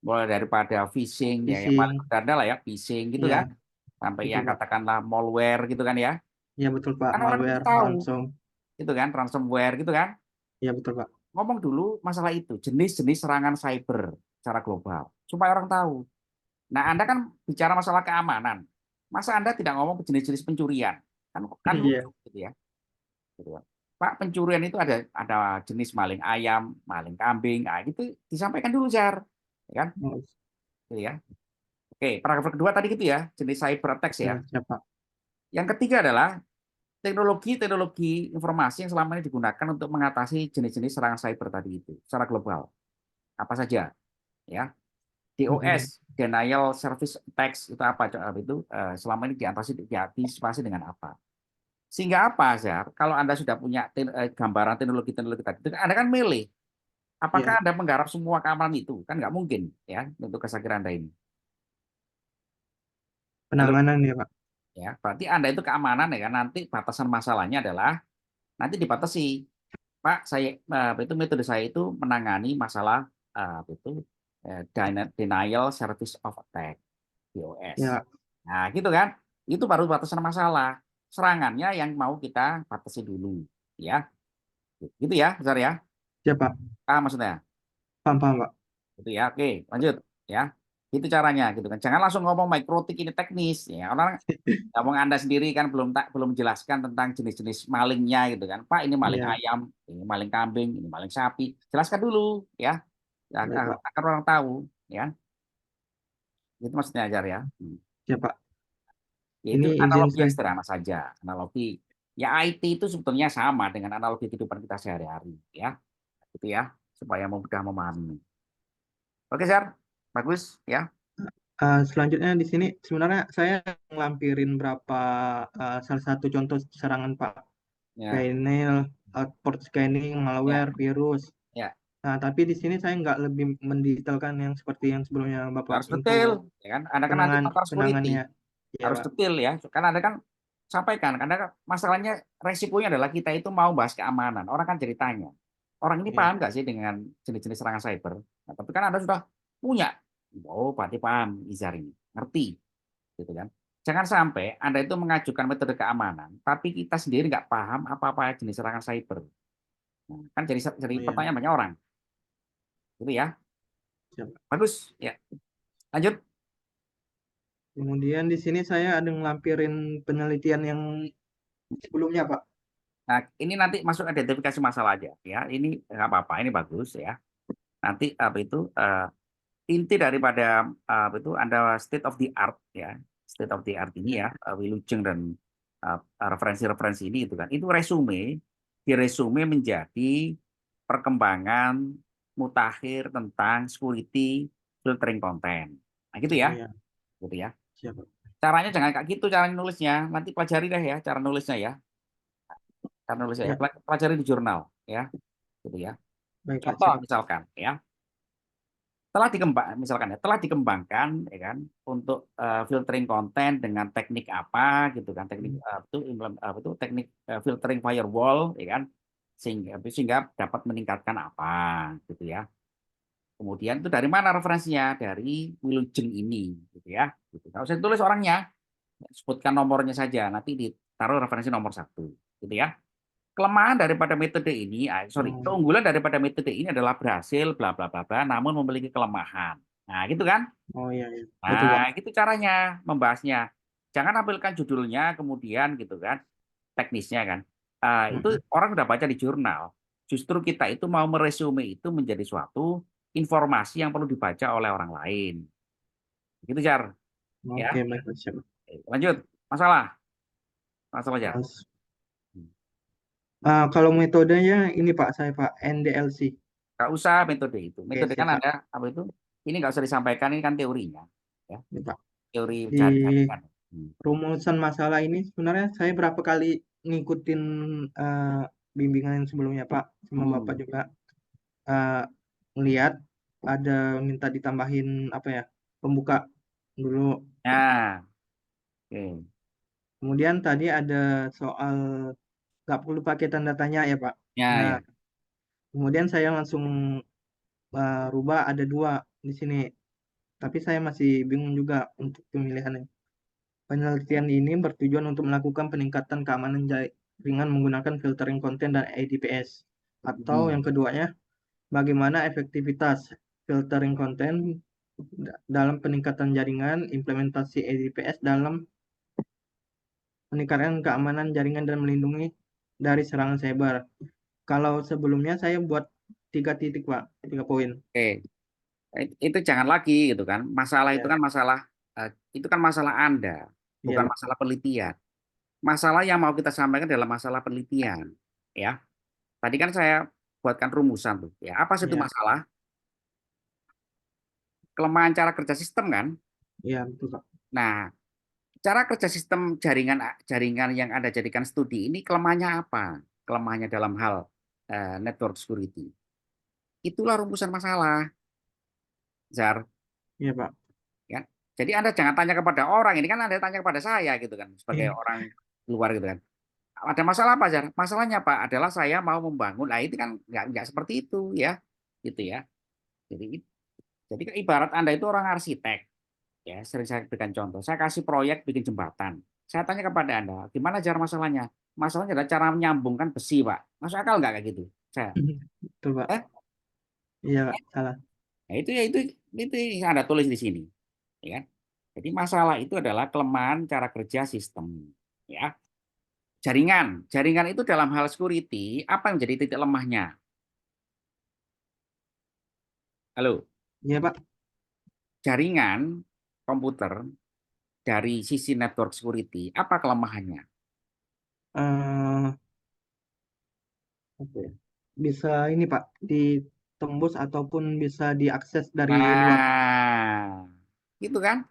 Mulai daripada phishing ya yang paling Phishing, beranda lah ya, phishing gitu ya, kan. Sampai betul yang Pak. katakanlah malware gitu kan ya. Ya betul Pak, Kan orang itu malware, tahu ransom, gitu kan, ransomware gitu kan. ya betul Pak. Ngomong dulu masalah itu, jenis-jenis serangan cyber secara global supaya orang tahu. Nah, Anda kan bicara masalah keamanan. Masa Anda tidak ngomong jenis-jenis pencurian? Kan Iya, lucu gitu ya. Gitu ya. Pak, pencurian itu ada jenis maling ayam, maling kambing. Nah, itu disampaikan dulu, Jar. Ya kan? oh, Gitu ya. Oke, paragraf kedua tadi gitu ya, jenis cyber attacks ya ya. siapa? Yang ketiga adalah teknologi informasi yang selama ini digunakan untuk mengatasi jenis-jenis serangan cyber tadi itu secara global. Apa saja? Ya. DOS, denial service attacks itu apa? Itu selama ini diantisipasi dengan apa? Sehingga apa, Zar? Kalau Anda sudah punya gambaran teknologi-teknologi tadi, itu Anda kan milih. Ya, Apakah Anda menggarap semua keamanan itu? Kan nggak mungkin ya untuk kesakit Anda ini. Halo, penanganan ya Pak. ya. Berarti Anda itu keamanan ya kan. Nanti batasan masalahnya adalah nanti dibatasi. Pak, saya itu metode saya itu menangani masalah itu denial service of attack, DOS. Ya, Nah, gitu kan? Itu baru batasan masalah. Serangannya yang mau kita batasi dulu, ya. Gitu ya, besar ya. siapa? Maksudnya. Paham, paham Pak. Gitu ya. Oke, lanjut ya. Itu caranya gitu kan. Jangan langsung ngomong mikrotik ini teknis ya. Orang ngomong Anda sendiri kan belum menjelaskan tentang jenis-jenis malingnya gitu kan. Pak, ini maling Iya, ayam, ini maling kambing, ini maling sapi. Jelaskan dulu ya. baik Pak. Agar orang tahu ya. Itu maksudnya ajar ya. Siapa? Yaitu Ini izin analogi yang saya. sederhana saja. Analogi ya IT itu sebetulnya sama dengan analogi kehidupan kita sehari-hari ya. Gitu ya, supaya mudah memahami. Oke, Sar. Bagus ya. Selanjutnya di sini sebenarnya saya ngelampirin berapa salah satu contoh serangan Pak. Ya, Denial, output scanning, ya, malware, virus. ya. Nah, tapi di sini saya nggak lebih mendetailkan yang seperti yang sebelumnya Bapak Harus detail, info ya kan? Anda kan nanti pakar security, penangannya. Ya, harus Pak. detail ya. Karena Anda kan sampaikan, karena kan masalahnya resikonya adalah kita itu mau bahas keamanan. Orang kan jadi tanya, orang ini Ya, paham nggak sih dengan jenis-jenis serangan cyber? Nah, tapi kan Anda sudah punya, oh berarti paham Izar ini, ngerti, gitu kan? Jangan sampai Anda itu mengajukan metode keamanan, tapi kita sendiri nggak paham apa-apa jenis serangan cyber. Nah, kan jadi oh ya, pertanyaan banyak orang, gitu ya. siap. Bagus, ya. Lanjut. Kemudian di sini saya ada ngelampirin penelitian yang sebelumnya, Pak. Nah, ini nanti masuk identifikasi masalah aja ya. Ini nggak apa-apa, ini bagus ya. Nanti apa itu inti daripada apa itu Anda state of the art ya. State of the art ini ya, Wilujeng dan referensi-referensi ini itu kan. Itu resume, diresume menjadi perkembangan mutakhir tentang security filtering content. Nah, gitu Oh ya. ya, Gitu ya. siap, Pak. Caranya jangan kayak gitu cara nulisnya. Nanti pelajari deh ya cara nulisnya ya. Cara nulisnya ya. Ya, Pelajari di jurnal ya. Gitu ya. baik, Pak. Contoh Siap. misalkan ya. misalkan ya, telah dikembangkan ya kan untuk filtering konten dengan teknik apa gitu kan, teknik teknik filtering firewall ya kan, sehingga dapat meningkatkan apa gitu ya. Kemudian itu dari mana referensinya? Dari Wilujeng ini gitu ya. Gitu. Nggak usah ditulis orangnya, sebutkan nomornya saja, nanti ditaruh referensi nomor 1 gitu ya. Kelemahan daripada metode ini, keunggulan daripada metode ini adalah berhasil bla bla bla bla, namun memiliki kelemahan. Nah, gitu kan? Oh iya, iya. Betul, Pak. Nah, gitu caranya membahasnya. Jangan ambilkan judulnya kemudian gitu kan, teknisnya kan. Itu orang udah baca di jurnal. Justru kita itu mau meresume itu menjadi suatu informasi yang perlu dibaca oleh orang lain. Gitu, Jar. Ya. Oke, baik, Pak. Siap. Lanjut. Masalah, Jar. Mas. Kalau metodenya ini Pak, saya Pak, NDLC. Nggak usah metode itu. Oke, Metode kan siap. ada apa itu? Ini nggak usah disampaikan, ini kan teorinya. Ya. Ini, Pak. Teori Di jaringan. rumusan masalah ini sebenarnya saya berapa kali ngikutin bimbingan yang sebelumnya Pak, sama Bapak juga ngelihat ada minta ditambahin apa ya, pembuka dulu. Nah, oke. Kemudian tadi ada soal nggak perlu pakai tanda tanya ya Pak. Ya, Nah, ya. kemudian saya langsung rubah ada 2 di sini. Tapi saya masih bingung juga untuk pemilihannya. Penelitian ini bertujuan untuk melakukan peningkatan keamanan jaringan menggunakan filtering konten dan IDPS. Atau yang keduanya, bagaimana efektivitas filtering konten dalam peningkatan jaringan, implementasi IDPS dalam meningkatkan keamanan jaringan dan melindungi dari serangan cyber. Kalau sebelumnya saya buat 3 titik Pak, 3 poin. Oke. Itu jangan lagi gitu kan. Masalah itu Ya. kan masalah Anda, bukan Iya, Pak. masalah penelitian. Masalah yang mau kita sampaikan adalah masalah penelitian, ya. Tadi kan saya buatkan rumusan tuh. Ya, apa sih itu Iya, masalah? Kelemahan cara kerja sistem kan? iya betul Pak. Nah, cara kerja sistem jaringan yang Anda jadikan studi ini kelemahannya apa? Kelemahannya dalam hal network security. Itulah rumusan masalah, Zar. Iya Pak. Ya. Jadi Anda jangan tanya kepada orang, ini kan Anda tanya kepada saya gitu kan, sebagai Iya. orang luar gitu kan. Ada masalah apa, Zar? Masalahnya Pak adalah saya mau membangun. Nah, itu kan nggak seperti itu ya. Gitu ya. Jadi ibarat Anda itu orang arsitek. Ya, sering saya berikan contoh. Saya kasih proyek bikin jembatan. Saya tanya kepada Anda, gimana cara masalahnya? Masalahnya adalah cara menyambungkan besi, Pak. Masuk akal nggak kayak gitu? Saya. Betul Pak. Eh? Iya Pak, salah. Nah, itu yang Anda tulis di sini. Ya. Jadi masalah itu adalah kelemahan cara kerja sistem. Ya. Jaringan itu dalam hal security, apa yang menjadi titik lemahnya? Halo? Iya Pak. Jaringan komputer dari sisi network security, apa kelemahannya? Oke. Bisa ini Pak, ditembus ataupun bisa diakses dari luar. Nah, gitu kan?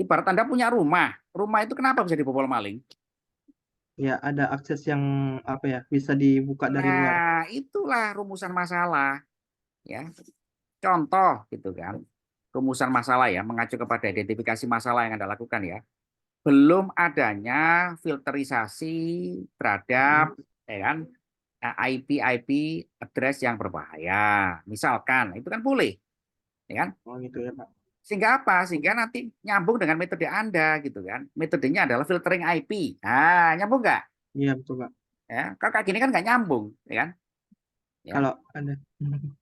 Ibarat Anda punya rumah. Rumah itu kenapa bisa dibobol maling? Ya, ada akses yang apa ya, bisa dibuka dari luar. Nah, itulah rumusan masalah. Ya, contoh gitu kan. Rumusan masalah ya, mengacu kepada identifikasi masalah yang Anda lakukan ya. Belum adanya filterisasi terhadap ya kan, IP address yang berbahaya. Misalkan, itu kan boleh. Ya kan? Oh gitu ya Pak. Sehingga apa? Sehingga nanti nyambung dengan metode Anda gitu kan. Metodenya adalah filtering IP. Nah, nyambung nggak? Iya betul Pak. Ya, kalau kayak gini kan nggak nyambung, ya kan? Ya. Kalau ada.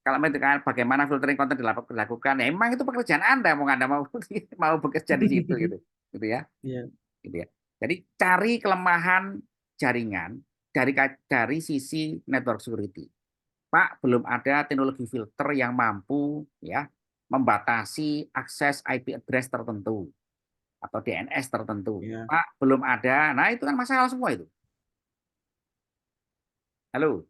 Kalau metode bagaimana filtering konten dilakukan, ya, emang itu pekerjaan Anda, mau Anda mau mau bekerja di situ gitu ya, Iya. gitu ya. Jadi cari kelemahan jaringan dari sisi network security. Pak, belum ada teknologi filter yang mampu ya membatasi akses IP address tertentu atau DNS tertentu. Iya. Pak, belum ada. Nah, itu kan masalah semua itu. Halo.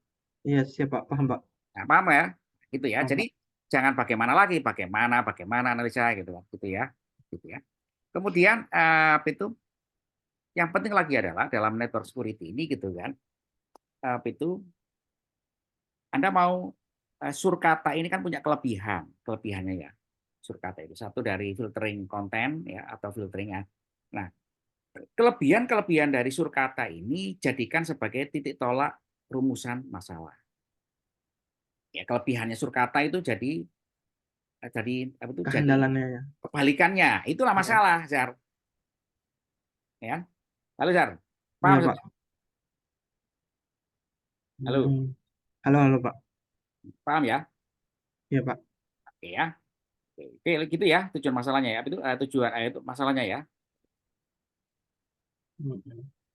Iya siap Pak, paham Pak. Nah, paham ya? Gitu ya. Paham, Jadi jangan bagaimana lagi, bagaimana analisa gitu ya. Gitu ya. Kemudian itu yang penting lagi adalah dalam network security ini gitu kan. Itu Anda mau Surkata ini kan punya kelebihannya ya. Surkata itu satu dari filtering konten ya atau filtering. Nah, kelebihan dari surkata ini jadikan sebagai titik tolak rumusan masalah. Ya, kelebihannya surkata itu jadi apa itu jadi Kehandalannya ya. kebalikannya. Itulah Ya. masalah, Zar. Ya. Halo, Zar. Iya, Paham? Pak. Halo, Halo, Pak. paham ya? Iya, Pak. Oke ya. Oke, gitu ya tujuan masalahnya ya. Itu tujuan itu masalahnya ya.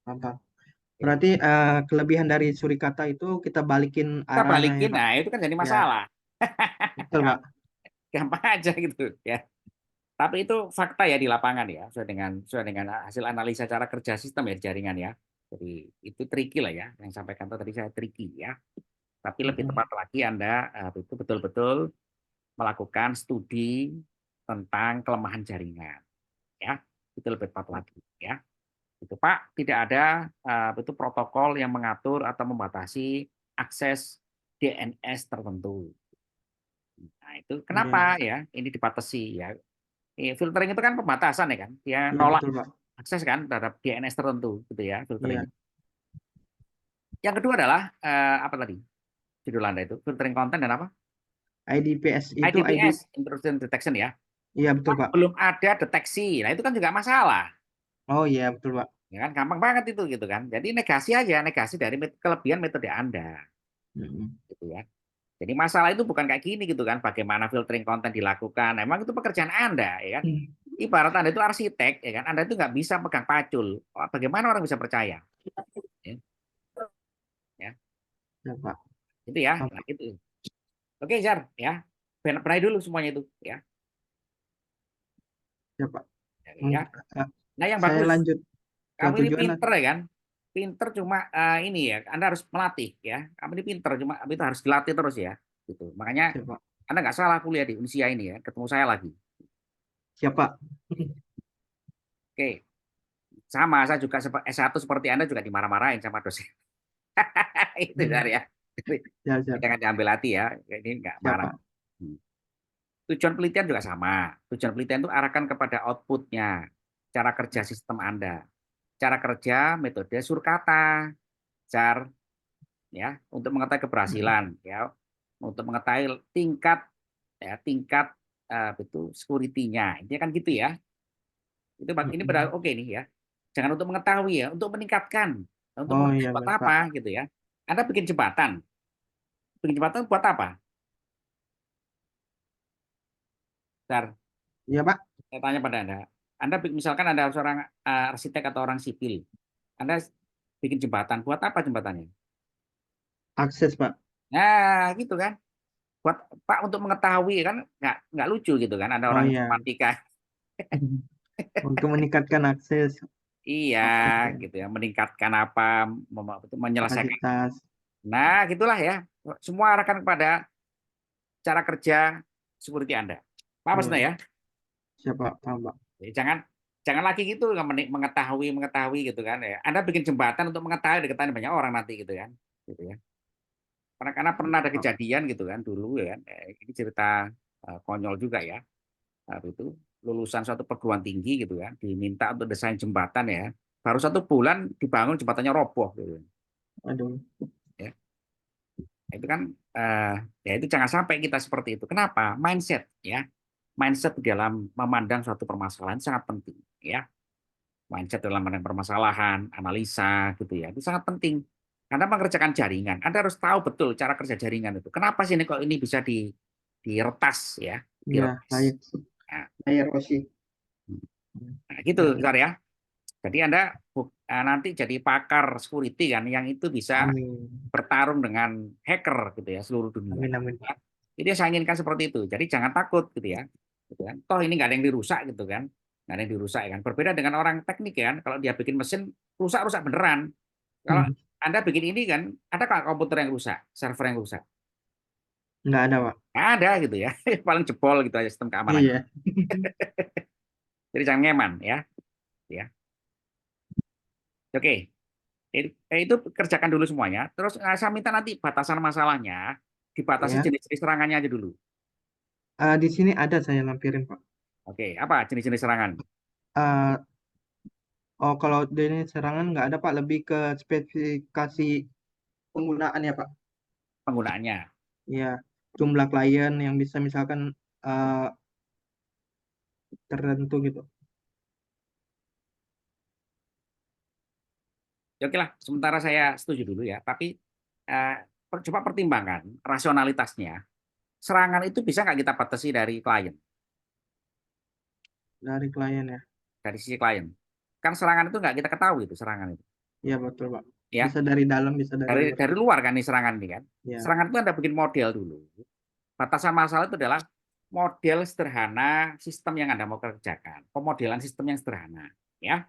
Paham, Pak. Berarti kelebihan dari surikata itu kita balikin Kita arahnya ya, balikin, Pak. nah itu kan jadi Ya, masalah. betul, Pak. Gampang aja gitu ya. Tapi itu fakta ya di lapangan ya, sesuai dengan hasil analisa cara kerja sistem ya di jaringan ya. Jadi itu tricky lah ya, yang sampaikan tadi saya tricky ya. Tapi lebih tepat lagi Anda itu betul-betul melakukan studi tentang kelemahan jaringan ya. Itu lebih tepat lagi ya. Itu Pak, tidak ada itu protokol yang mengatur atau membatasi akses DNS tertentu. Nah, itu kenapa ya ini dibatasi ya? Filtering itu kan pembatasan ya kan, dia Iya, nolak betul, Pak. akses kan terhadap DNS tertentu gitu ya filtering. Iya. Yang kedua adalah apa tadi judul Anda itu filtering konten dan apa? IDPS itu IDPS, intrusion detection ya. Iya, betul, Pak. Belum ada deteksi, nah itu kan juga masalah, Oh iya, betul, Pak. ya kan gampang banget itu gitu kan. Jadi negasi aja, negasi dari kelebihan metode Anda, gitu ya. Jadi masalah itu bukan kayak gini gitu kan, bagaimana filtering konten dilakukan. Emang itu pekerjaan Anda, ya kan. Ibarat Anda itu arsitek, ya kan. Anda itu nggak bisa pegang pacul. Bagaimana orang bisa percaya? Ya. Ya. Ya, Pak. Itu ya. Nah, itu. Oke, Jar, ya. Benahi dulu semuanya itu, ya. Ya, Pak. Ya. Nah, yang Saya bagus. lanjut ke Kamu ini tujuan. pinter ya kan? Pinter cuma ini ya, Anda harus melatih ya. Kamu ini pinter cuma itu harus dilatih terus ya. Gitu. Makanya Siapa? Anda nggak salah kuliah di Unsia ini ya. Ketemu saya lagi. Siapa? Oke. Sama, saya juga S1 seperti Anda juga dimarah-marahin sama dosen. Itu dari ya. Ya, siapa? Jangan diambil hati ya. Ini nggak marah. Tujuan penelitian juga sama. Tujuan penelitian itu arahkan kepada outputnya, cara kerja sistem Anda, cara kerja metode surkata, jar, ya, untuk mengetahui keberhasilan, ya, untuk mengetahui tingkat itu security-nya. Ini kan gitu ya. Itu ini benar oke nih ya. Jangan untuk mengetahui ya, untuk meningkatkan, untuk mengetahui buat apa gitu ya. Anda bikin jembatan. Bikin jembatan buat apa? Bentar. Iya, Pak. Saya tanya pada Anda. Anda misalkan Anda seorang arsitek atau orang sipil. Anda bikin jembatan, buat apa jembatannya? Akses, Pak. Nah, gitu kan. Buat Pak untuk mengetahui kan nggak lucu gitu kan. Ada orang informatika. Untuk meningkatkan akses. Iya, gitu ya. Meningkatkan apa, menyelesaikan. Kapasitas. Nah, gitulah ya. Semua arahkan kepada cara kerja security Anda. Paham maksudnya ya? Siapa? Paham, Pak. Jadi jangan lagi gitu mengetahui gitu kan ya. Anda bikin jembatan untuk mengetahui deketan banyak orang nanti gitu kan. Gitu ya. Karena pernah ada kejadian gitu kan dulu ya kan. Ini cerita konyol juga ya. Itu lulusan suatu perguruan tinggi gitu kan, diminta untuk desain jembatan ya. Baru 1 bulan dibangun jembatannya roboh gitu. Aduh. Ya. Itu kan ya itu jangan sampai kita seperti itu. Kenapa? Mindset ya. Mindset dalam memandang suatu permasalahan sangat penting ya. Mindset dalam memandang permasalahan, analisa gitu ya. Itu sangat penting. Karena mengerjakan jaringan, Anda harus tahu betul cara kerja jaringan itu. Kenapa sih ini kok ini bisa diretas ya? Iya, layar OSI. Nah, gitu, Zar ya. Jadi Anda nanti jadi pakar security kan, yang itu bisa bertarung dengan hacker gitu ya seluruh dunia. Amin. Jadi saya inginkan seperti itu. Jadi jangan takut gitu ya. Gitu kan. Toh ini nggak ada yang dirusak gitu kan. Nggak ada yang dirusak kan. Berbeda dengan orang teknik kan. Kalau dia bikin mesin rusak beneran. Kalau Anda bikin ini kan, ada nggak komputer yang rusak, server yang rusak? Nggak ada, Pak. Nggak ada gitu ya. Paling jebol gitu aja sistem keamanan. Iya. Jadi jangan ngeman ya. Oke. Itu kerjakan dulu semuanya. Terus saya minta nanti batasan masalahnya Dibatasi Ya. jenis-jenis serangannya aja dulu. Di sini ada saya lampirin, Pak. Oke, apa jenis-jenis serangan? Eh, oh, kalau ini serangan nggak ada, Pak. Lebih ke spesifikasi penggunaan ya, Pak. Penggunaannya. Ya, jumlah klien yang bisa misalkan eh, tertentu gitu. Ya oke lah, sementara saya setuju dulu ya. Tapi coba pertimbangkan rasionalitasnya. Serangan itu bisa nggak kita batasi dari klien, Dari klien ya. dari sisi klien? Kan serangan itu nggak kita ketahui itu serangan itu. Iya, betul, Pak. Ya, Bisa dari dalam, bisa dari luar. dari luar kan nih serangan ini kan. Ya. Serangan itu Anda bikin model dulu. Batasan masalah itu adalah model sederhana sistem yang Anda mau kerjakan. Pemodelan sistem yang sederhana. Ya.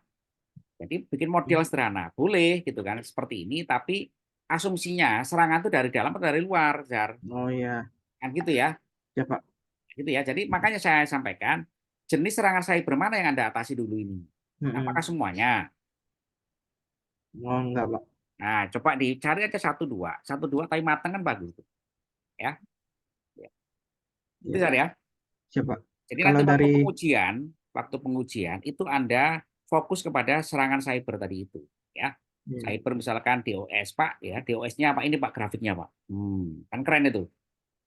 Jadi bikin model sederhana. Boleh gitu kan, seperti ini. Tapi asumsinya serangan itu dari dalam atau dari luar, Zar. Oh iya, Kan gitu ya. ya Pak. Gitu ya. Jadi makanya saya sampaikan, jenis serangan cyber mana yang Anda atasi dulu ini? Apakah semuanya? Oh enggak, Pak. Nah, coba dicari aja satu dua tapi matang kan bagus tuh. Ya. Itu Ya, Zar ya. siapa? Jadi Kalau nanti dari waktu pengujian itu Anda fokus kepada serangan cyber tadi itu, ya. Cyber misalkan DOS, Pak, ya. DOS-nya apa ini Pak grafiknya, Pak? Kan keren itu.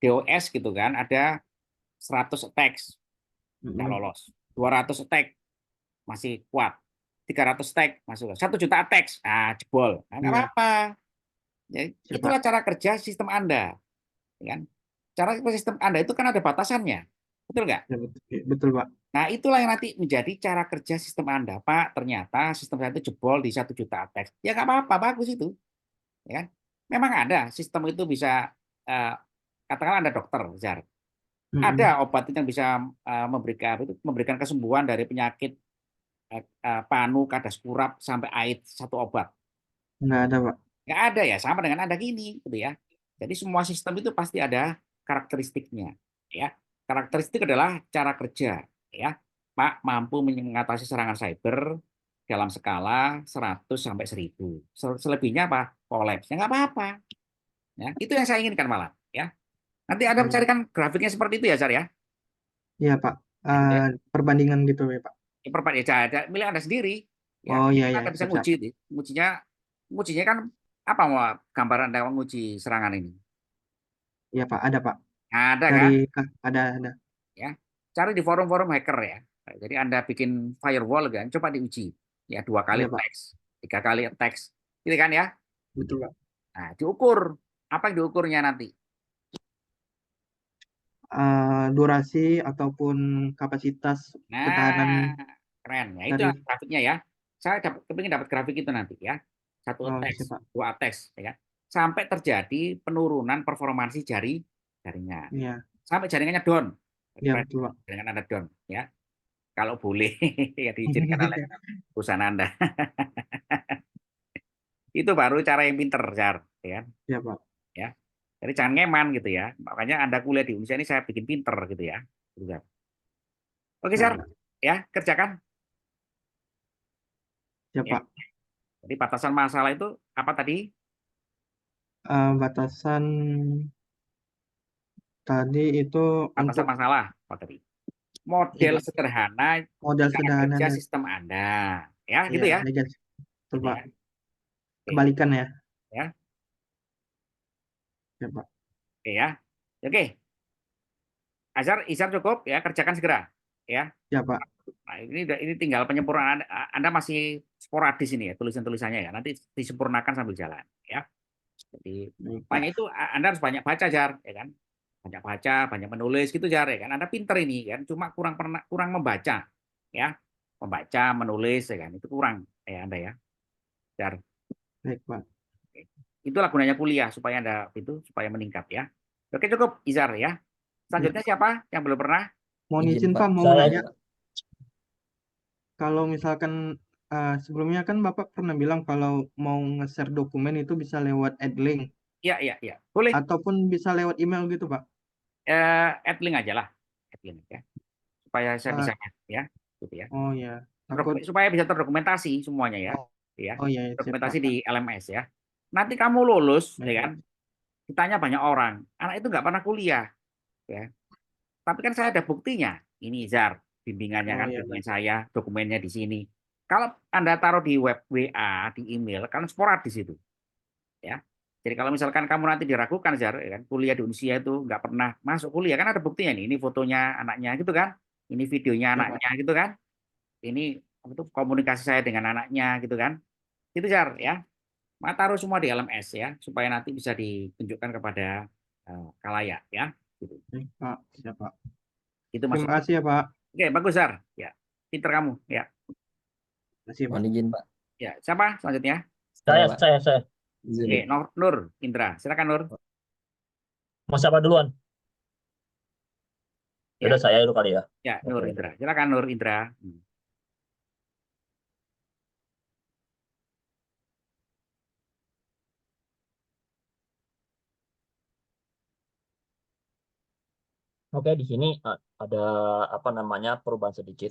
DOS gitu kan, ada 100 attacks nggak lolos. 200 attack masih kuat. 300 attack masuk. 1 juta attacks, jebol. Nah, nggak Iya. apa-apa. Ya, Siapa? itulah cara kerja sistem Anda, ya kan? Cara kerja sistem Anda itu kan ada batasannya. Betul nggak? Ya, betul, Pak. Nah, itulah yang nanti menjadi cara kerja sistem Anda. Pak, ternyata sistem saya itu jebol di 1 juta attacks. Ya nggak apa-apa, bagus itu. Ya kan? Memang ada sistem itu bisa, katakanlah Anda dokter, Zar. Ada obat yang bisa memberikan kesembuhan dari penyakit panu, kadas kurap, sampai AIDS, satu obat. Nggak ada, Pak. Nggak ada ya, sama dengan Anda gini. Gitu ya. Jadi semua sistem itu pasti ada karakteristiknya. Ya. Karakteristik adalah cara kerja. Ya, Pak mampu mengatasi serangan cyber dalam skala 100 sampai 1000. Selebihnya apa? Kolaps. Ya nggak apa-apa. Ya, itu yang saya inginkan malah. Ya. Nanti Anda mencarikan grafiknya seperti itu ya, Zar ya. Iya, Pak. Perbandingan gitu ya, Pak. Ya, milik Anda sendiri. Ya, Oh iya, Anda bisa bisa. ngujinya kan apa mau gambaran Anda menguji serangan ini? Iya, Pak. Ada, Pak. Ada Dari kan? ada. Ya, cari di forum-forum hacker ya. Jadi Anda bikin firewall kan, coba diuji. Ya, 2 kali Iya, Pak. attacks, 3 kali attacks. Gitu kan ya? Betul, Pak. Nah, diukur. Apa yang diukurnya nanti? Durasi ataupun kapasitas ketahanan Nah, keren. Ya, itu dari grafiknya ya. Saya kepingin dapat grafik itu nanti ya. 1 attacks, siapa? 2 attacks, ya kan? Sampai terjadi penurunan performansi jaringan. Iya. Sampai jaringannya down. Iya, betul, Pak. Jaringan Anda down, ya. Kalau boleh ya diizinkan oleh perusahaan Anda. Itu baru cara yang pinter, Jar, ya. Iya, Pak. Ya. Jadi jangan ngeman gitu ya. Makanya Anda kuliah di Indonesia ini saya bikin pinter gitu ya. Oke, Jar. Ya, kerjakan. Iya, Ya. Pak. Jadi batasan masalah itu apa tadi? Batasan tadi itu Batasan untuk masalah apa tadi? Model Iya. sederhana model cara sederhana kerja dan sistem Anda. Ya, gitu ya. Betul, Pak. Ya. Kebalikan ya. Ya. Ya, Pak. Oke ya. Oke. Izar cukup ya, kerjakan segera. Ya. Ya, Pak. Nah, ini tinggal penyempurnaan. Anda masih sporadis ini ya tulisan-tulisannya ya. Nanti disempurnakan sambil jalan ya. Jadi makanya itu Anda harus banyak baca, Jar, ya kan? Banyak baca, banyak menulis gitu, Jar, ya kan? Anda pinter ini kan, cuma kurang membaca ya. Membaca, menulis ya kan. Itu kurang ya Anda ya. Jar. Baik, Pak. Itulah gunanya kuliah supaya supaya meningkat ya. Oke, cukup Izar ya. Selanjutnya siapa yang belum pernah? Mohon izin, Pak, mau nanya. Kalau misalkan sebelumnya kan Bapak pernah bilang kalau mau nge-share dokumen itu bisa lewat AdLink Iya. Boleh. ataupun bisa lewat email gitu, Pak. AdLink aja lah. AdLink ya. Supaya saya bisa ya, gitu ya. Oh ya. Supaya bisa terdokumentasi semuanya ya. Ya. Oh iya, Dokumentasi di LMS ya. Nanti kamu lulus, ya kan? ditanya banyak orang, anak itu nggak pernah kuliah, ya. Tapi kan saya ada buktinya. Ini Zar, bimbingannya Oh kan, ya bimbingan baik. saya, dokumennya di sini. Kalau Anda taruh di web WA, di email, kan sporadis itu, ya. Jadi kalau misalkan kamu nanti diragukan, Zar, ya kan, kuliah di Unsia itu nggak pernah masuk kuliah, kan ada buktinya nih. Ini fotonya anaknya gitu kan, ini videonya Ya Pak. anaknya gitu kan, ini apa tuh komunikasi saya dengan anaknya gitu kan, itu Zar, ya. Maka taruh semua di LMS ya, supaya nanti bisa ditunjukkan kepada khalayak ya. Gitu. Baik, Pak. Siap, Pak. Itu Terima maksudnya. kasih ya Pak. Oke, bagus Zar. Ya, pinter kamu. Ya, Terima kasih Pak. Mohon izin Pak. ya. Siapa selanjutnya? Saya Pak. Saya. Izin. Oke, Nur Indra. Silakan Nur. Mau siapa duluan? Ya, Udah saya dulu kali ya. ya Nur Oke. Indra. Silakan Nur Indra. Oke, di sini ada apa namanya perubahan sedikit.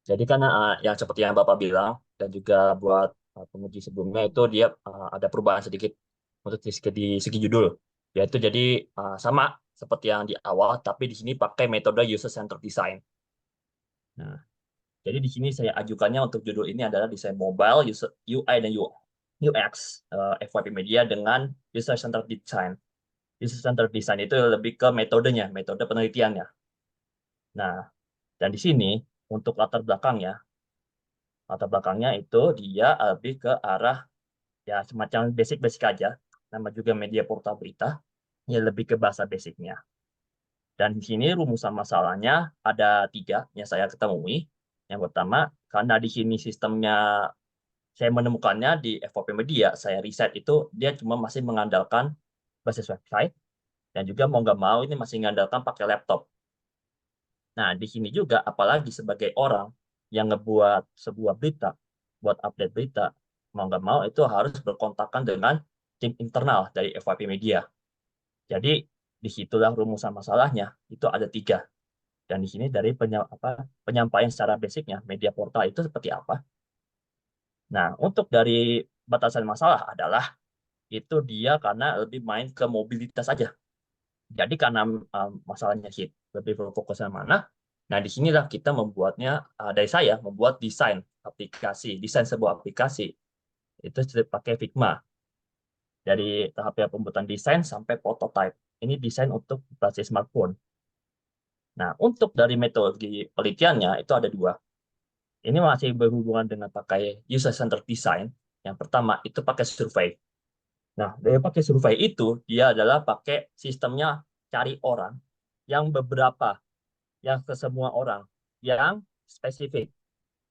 Jadi kan yang seperti yang Bapak bilang dan juga buat penguji sebelumnya itu dia ada perubahan sedikit untuk di segi judul. Yaitu jadi sama seperti yang di awal, tapi di sini pakai metode user centered design. Nah, jadi di sini saya ajukannya untuk judul ini adalah desain mobile, user UI dan UX FYP Media dengan user centered design. User centered design itu lebih ke metodenya, metode penelitiannya. Nah, dan di sini untuk latar belakangnya itu dia lebih ke arah ya semacam basic-basic aja. Nama juga media portal berita, ya lebih ke bahasa basicnya. Dan di sini rumusan masalahnya ada 3 yang saya ketemui. Yang pertama, karena di sini sistemnya saya menemukannya di FYP Media, saya riset itu dia cuma masih mengandalkan basis website dan juga mau nggak mau ini masih mengandalkan pakai laptop. Nah, di sini juga apalagi sebagai orang yang ngebuat sebuah berita, buat update berita, mau nggak mau itu harus berkontakkan dengan tim internal dari FYP Media. Jadi disitulah rumusan masalahnya, itu ada 3. Dan di sini dari penyampaian secara basicnya, media portal itu seperti apa. Nah, untuk dari batasan masalah adalah itu dia karena lebih main ke mobilitas aja. Jadi karena masalahnya sih lebih berfokus ke mana, nah disinilah kita membuatnya, dari saya membuat desain sebuah aplikasi itu pakai Figma. Dari tahap pembuatan desain sampai prototype. Ini desain untuk basis smartphone. Nah, untuk dari metode penelitiannya itu ada 2. Ini masih berhubungan dengan pakai user-centered design. Yang pertama itu pakai survei. Nah, dari pakai survei itu, dia adalah pakai sistemnya cari orang yang beberapa, yang ke semua orang, yang spesifik.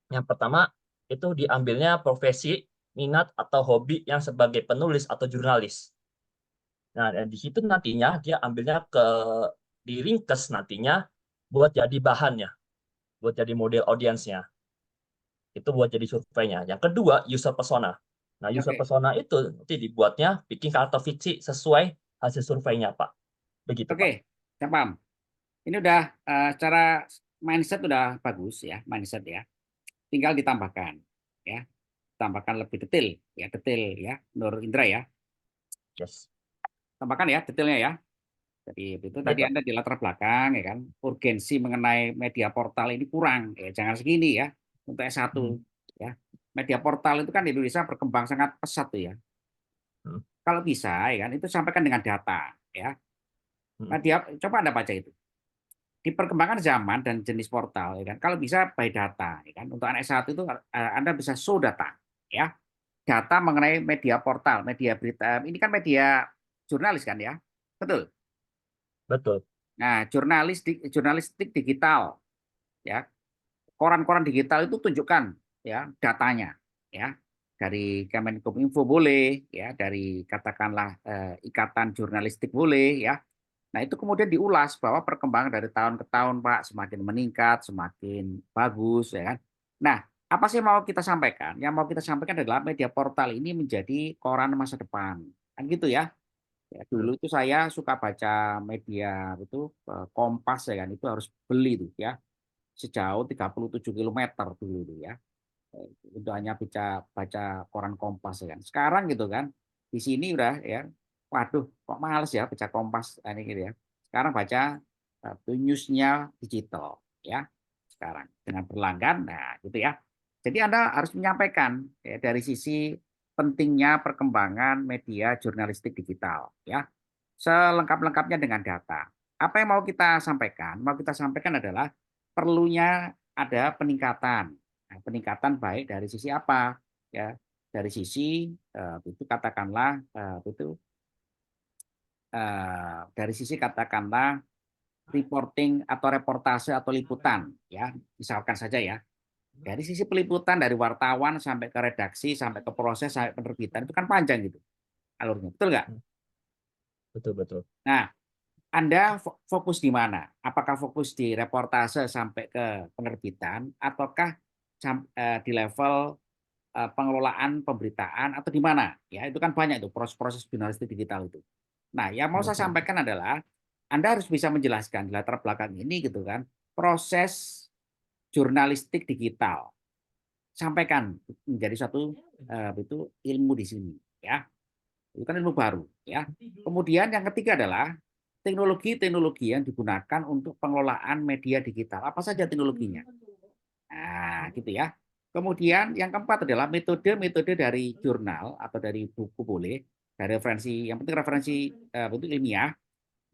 Yang pertama, itu diambilnya profesi, minat, atau hobi yang sebagai penulis atau jurnalis. Nah, dan di situ nantinya dia ambilnya di ringkes nantinya buat jadi bahannya, buat jadi model audiensnya. Itu buat jadi surveinya. Yang kedua, user persona. Nah, user Oke, persona itu nanti dibuatnya bikin karakter fiksi sesuai hasil surveinya, Pak. Begitu, oke, Pak. saya paham. Ini udah secara mindset udah bagus ya, mindset ya. Tinggal ditambahkan, ya, tambahkan lebih detail ya, Nur Indra ya. Yes. Tambahkan ya detailnya ya. Jadi itu Baik, tadi Pak. Anda di latar belakang ya kan, urgensi mengenai media portal ini kurang, ya jangan segini ya untuk S1 Hmm. ya. Media portal itu kan di Indonesia berkembang sangat pesat tuh ya. Hmm. Kalau bisa ya kan itu sampaikan dengan data ya. Hmm. Media coba Anda baca itu. Di perkembangan zaman dan jenis portal ya kan. Kalau bisa by data ya kan. Untuk anak S1 itu Anda bisa show data ya. Data mengenai media portal, media berita. Ini kan media jurnalis kan ya. Betul. Betul. Nah, jurnalistik digital ya, koran-koran digital itu tunjukkan ya datanya ya, dari Kemenkominfo boleh ya, dari katakanlah ikatan jurnalistik boleh ya. Nah itu kemudian diulas bahwa perkembangan dari tahun ke tahun Pak semakin meningkat, semakin bagus ya kan. Nah apa sih yang mau kita sampaikan? Yang mau kita sampaikan adalah media portal ini menjadi koran masa depan kan gitu ya. Ya, Hmm. dulu itu saya suka baca media itu Kompas ya kan, itu harus beli tuh ya sejauh 37 kilometer dulu itu ya. Itu hanya baca baca koran Kompas ya kan. Sekarang gitu kan di sini udah ya waduh kok males ya baca Kompas ini gitu ya. Sekarang baca newsnya digital ya sekarang dengan berlangganan, nah gitu ya. Jadi Anda harus menyampaikan ya, dari sisi pentingnya perkembangan media jurnalistik digital ya, selengkap-lengkapnya dengan data. Apa yang mau kita sampaikan? Mau kita sampaikan adalah perlunya ada peningkatan. Nah, peningkatan baik dari sisi apa? Ya, dari sisi itu katakanlah dari sisi katakanlah reporting atau reportase atau liputan ya, misalkan saja ya. Dari sisi peliputan dari wartawan sampai ke redaksi sampai ke proses sampai penerbitan itu kan panjang gitu alurnya. Betul nggak? Betul, betul. Nah, Anda fokus di mana? Apakah fokus di reportase sampai ke penerbitan ataukah di level pengelolaan pemberitaan atau di mana? Ya, itu kan banyak itu proses-proses jurnalistik digital itu. Nah, yang mau saya sampaikan adalah Anda harus bisa menjelaskan di latar belakang ini gitu kan, proses jurnalistik digital. Sampaikan menjadi satu itu ilmu di sini ya. Itu kan ilmu baru ya. Kemudian yang ketiga adalah teknologi-teknologi yang digunakan untuk pengelolaan media digital. Apa saja teknologinya? Nah, gitu ya. Kemudian yang keempat adalah metode-metode dari jurnal atau dari buku boleh, dari referensi, yang penting referensi bentuk ilmiah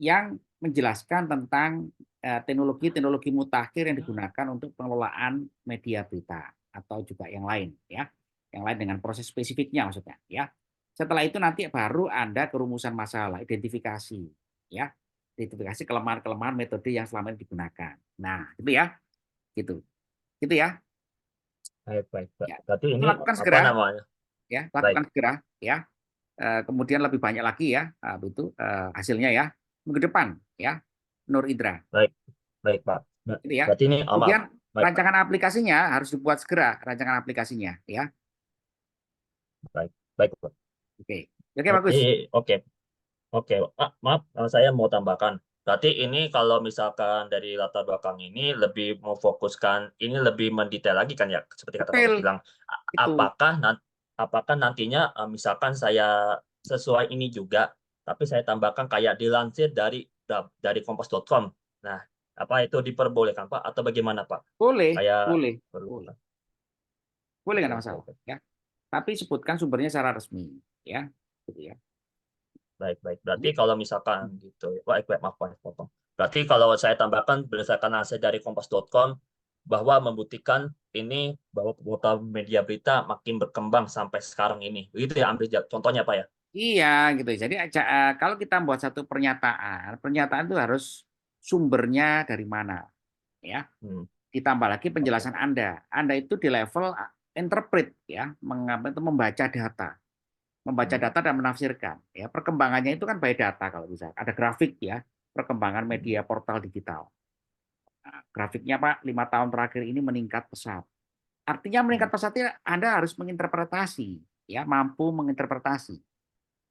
yang menjelaskan tentang teknologi-teknologi mutakhir yang digunakan untuk pengelolaan media berita atau juga yang lain ya. Yang lain dengan proses spesifiknya maksudnya ya. Setelah itu nanti baru Anda kerumusan masalah, identifikasi ya. Identifikasi kelemahan-kelemahan metode yang selama ini digunakan. Nah, itu ya. Gitu. Gitu ya. Baik, baik. Ya. Berarti ini Lakukan apa segera namanya? ya, Baik, lakukan segera ya. Kemudian lebih banyak lagi ya itu hasilnya ya minggu depan ya Nur Indra baik, baik, Pak. gitu ya. Berarti ini, maaf. Kemudian Baik, Pak. rancangan aplikasinya harus dibuat segera rancangan aplikasinya ya. Baik, baik, Pak. Oke bagus. Berarti, oke. Oke, maaf, saya mau tambahkan. Berarti ini kalau misalkan dari latar belakang ini lebih memfokuskan, ini lebih mendetail lagi kan ya, seperti kata Bapak Detail bilang. itu Apakah nantinya misalkan saya sesuai ini juga, tapi saya tambahkan kayak dilansir dari kompas.com. Nah, apa itu diperbolehkan Pak atau bagaimana Pak? boleh Kayak boleh perlu. boleh boleh nggak ada Oke, masalah oke. ya. Tapi sebutkan sumbernya secara resmi ya. Gitu ya. Baik, baik. Berarti kalau misalkan gitu, maaf, potong. Berarti kalau saya tambahkan berdasarkan hasil dari kompas.com bahwa membuktikan ini bahwa portal media berita makin berkembang sampai sekarang ini. Begitu ya, ambil contohnya Pak ya. Iya gitu. Jadi kalau kita membuat satu pernyataan itu harus sumbernya dari mana ya. Ditambah lagi penjelasan Anda. Anda itu di level interpret ya, membaca data. Membaca data dan menafsirkan ya. Perkembangannya itu kan by data kalau bisa. Ada grafik ya, perkembangan media portal digital. Nah, grafiknya Pak 5 tahun terakhir ini meningkat pesat. Artinya meningkat pesatnya Anda harus menginterpretasi ya, mampu menginterpretasi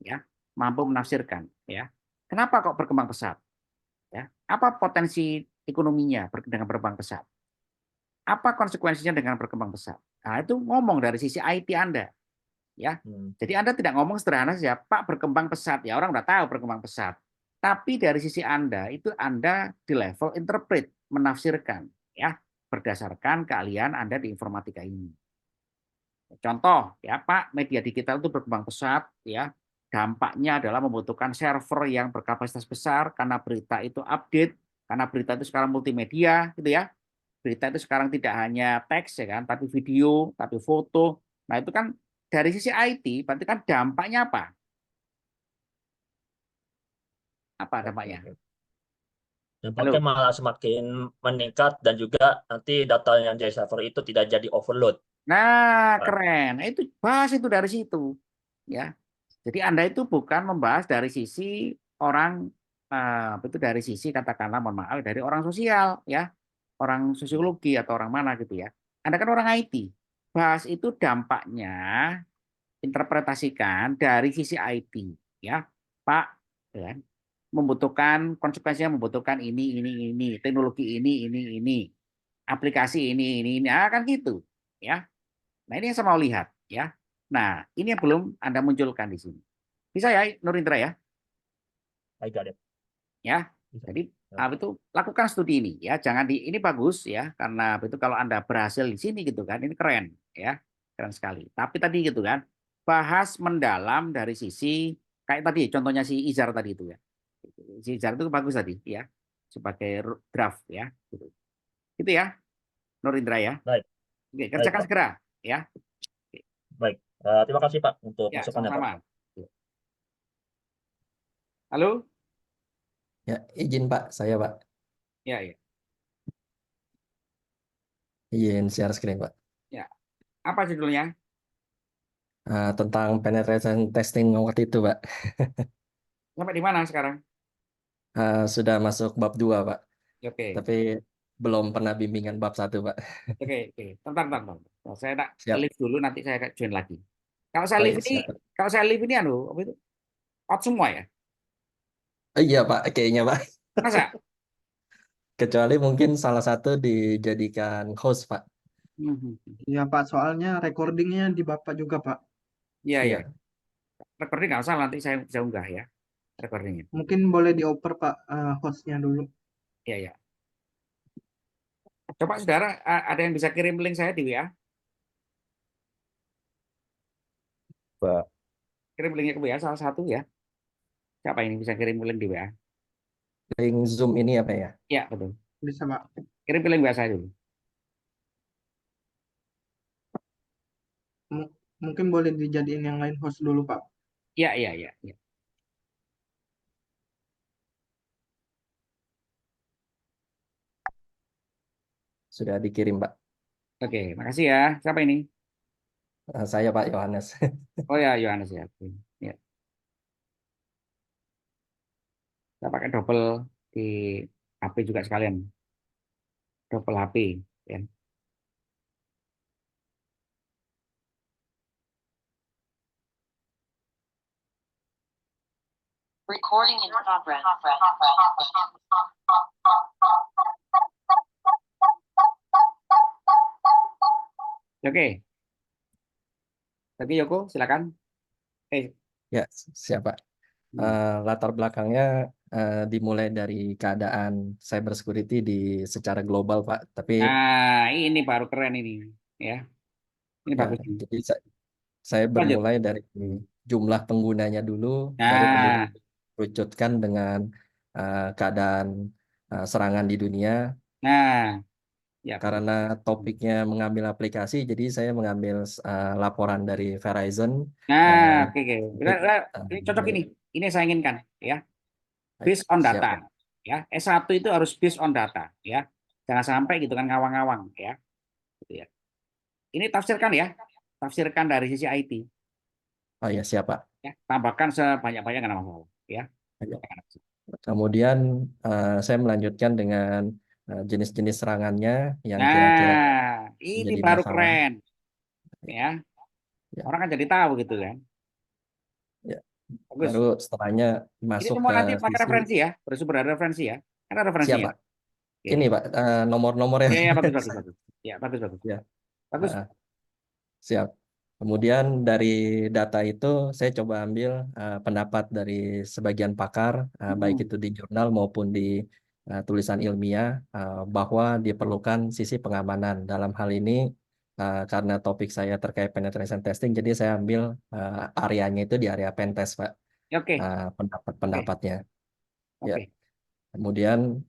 ya, mampu menafsirkan ya. Kenapa kok berkembang pesat? Ya, apa potensi ekonominya dengan berkembang pesat? Apa konsekuensinya dengan berkembang pesat? Nah, itu ngomong dari sisi IT Anda. Ya. Jadi Anda tidak ngomong sederhana saja, Pak berkembang pesat. Ya orang udah tahu berkembang pesat. Tapi dari sisi Anda, itu Anda di level interpret, menafsirkan. Ya, berdasarkan keahlian Anda di informatika ini. Contoh, ya Pak, media digital itu berkembang pesat. Ya, dampaknya adalah membutuhkan server yang berkapasitas besar, karena berita itu update, karena berita itu sekarang multimedia, gitu ya. Berita itu sekarang tidak hanya teks ya kan, tapi video, tapi foto. Nah, itu kan dari sisi IT berarti kan dampaknya apa? Apa dampaknya? Dampaknya malah semakin meningkat dan juga nanti data yang dari server itu tidak jadi overload. Nah, keren. Nah, itu bahas itu dari situ. Ya. Jadi Anda itu bukan membahas dari sisi orang itu dari sisi katakanlah mohon maaf dari orang sosial ya. Orang sosiologi atau orang mana gitu ya. Anda kan orang IT. Bahas itu dampaknya interpretasikan dari sisi IT ya. Pak ya, membutuhkan konsekuensinya membutuhkan ini teknologi ini aplikasi ini kan gitu ya. Nah ini yang saya mau lihat ya. Nah ini yang belum Anda munculkan di sini. Bisa ya Nur Indra ya. I got it. Ya. Bisa. Jadi Ya. apa itu lakukan studi ini ya, jangan ini bagus ya, karena apa itu kalau Anda berhasil di sini gitu kan, ini keren ya, keren sekali. Tapi tadi gitu kan, bahas mendalam dari sisi kayak tadi contohnya si Izar tadi itu ya. Si Izar itu bagus tadi ya, sebagai draft ya, gitu. Gitu ya, Nur Indra ya. Baik, Oke, baik kerjakan Pak. segera ya. Baik. Terima kasih Pak untuk Ya, masukannya Pak. sama-sama. Halo? Ya, izin Pak, saya Pak. Ya, ya. Izin share screen Pak. Ya. Apa judulnya? Tentang penetration testing waktu itu Pak. Sampai di mana sekarang? Sudah masuk bab 2 Pak. Oke. Tapi belum pernah bimbingan bab 1 Pak. Oke, oke. Bentar. Nah, saya tak Siap. live dulu, nanti saya join lagi. Kalau saya Oh, live iya, ini, siap. kalau saya live ini apa itu? Out semua ya? Oh, iya Pak, kayaknya Pak. Masa? Kecuali mungkin salah satu dijadikan host Pak. Ya Pak, soalnya recordingnya di Bapak juga Pak. Iya, iya. Iya. Recording nggak usah, nanti saya bisa unggah ya. Recordingnya. Mungkin boleh dioper Pak hostnya dulu. Iya, iya. Coba saudara, ada yang bisa kirim link saya di WA? Pak. Kirim linknya ke WA salah satu ya. Siapa ini bisa kirim link di WA? Link Zoom ini apa ya? Ya, betul. Bisa Pak. Kirim link WA saya dulu. Mungkin boleh dijadiin yang lain host dulu Pak. Iya, iya, iya. Ya. Sudah dikirim Pak. Oke, makasih ya. Siapa ini? Saya Pak Yohanes. Oh ya, Yohanes ya. Oke. Ya. Saya pakai double di HP juga sekalian. Double HP. Ya. Recording in progress. Oke. Oke, Yoko, silakan. Ya, siapa? Latar belakangnya dimulai dari keadaan cyber security secara global, Pak. Tapi Nah, ini baru keren ini, ya. Ini ya, bagus. jadi saya Lanjut. bermulai dari jumlah penggunanya dulu, baru kemudian Nah, kerucutkan dengan keadaan serangan di dunia. nah, ya. Karena topiknya mengambil aplikasi, jadi saya mengambil laporan dari Verizon. Nah, oke, oke. Ini cocok dari- ini. Ini yang saya inginkan, ya. Based on Siap, data, Pak. ya. S1 itu harus based on data, ya. Jangan sampai gitu kan ngawang-ngawang, ya. Gitu ya. Ini tafsirkan ya. Tafsirkan dari sisi IT. Oh ya, siap, Pak. Ya. Tambahkan sebanyak-banyak nggak ada masalah, ya. Ya. Kemudian saya melanjutkan dengan jenis-jenis serangannya yang kira-kira Nah, ini menjadi baru masalah. keren. Ya. Ya. Orang kan jadi tahu gitu kan. Ya. Bagus. Baru setelahnya Ini masuk semua ke nanti pakai sisi. referensi ya, bersumber dari referensi ya. Kan ada Siap, referensinya. Pak. Ini, Pak, nomor-nomornya. Ya, bagus. Ya, bagus. Ya. Bagus. Siap. Kemudian dari data itu saya coba ambil pendapat dari sebagian pakar, baik itu di jurnal maupun di tulisan ilmiah, bahwa diperlukan sisi pengamanan. Dalam hal ini, karena topik saya terkait penetration testing, jadi saya ambil areanya itu di area pentest, Pak. Ya, oke. Pendapat-pendapatnya. Ya. Oke. Kemudian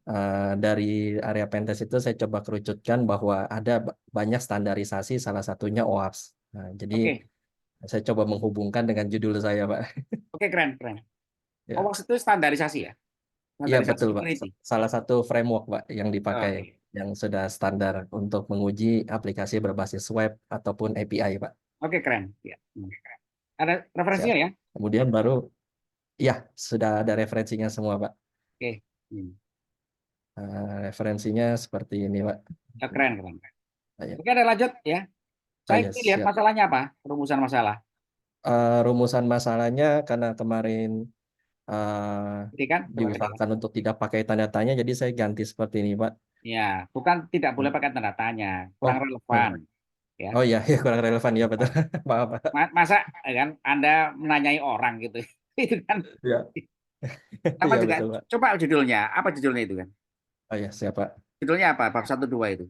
dari area pentest itu saya coba kerucutkan bahwa ada banyak standarisasi, salah satunya OWASP. Nah, jadi Oke. saya coba menghubungkan dengan judul saya, Pak. Oke, keren. Ya. OWASP itu standarisasi ya? Iya, Standarisasi betul, Pak. security. Salah satu framework, Pak, yang dipakai, Oke. yang sudah standar untuk menguji aplikasi berbasis web ataupun API, Pak. Oke, keren. Ya. Ada referensinya Siap. ya? Kemudian baru, ya, sudah ada referensinya semua, Pak. Oke. Referensinya seperti ini, Pak. Ya, keren. Ya. Oke, ada lanjut ya. Saya ya, lihat siap. masalahnya apa? Rumusan masalah. Rumusan masalahnya karena kemarin Jadi kan? diusahakan untuk tidak pakai tanda tanya, jadi saya ganti seperti ini, Pak. Ya, bukan tidak boleh pakai tanda tanya, kurang relevan. Ya. Oh iya, kurang relevan ya, betul. Maaf, Pak. Masa kan Anda menanyai orang gitu, itu kan? Ya. Sama Iya juga. betul Pak. Coba judulnya, apa judulnya itu kan? Oh ya siap Pak. Judulnya apa? Bab 1-2 itu.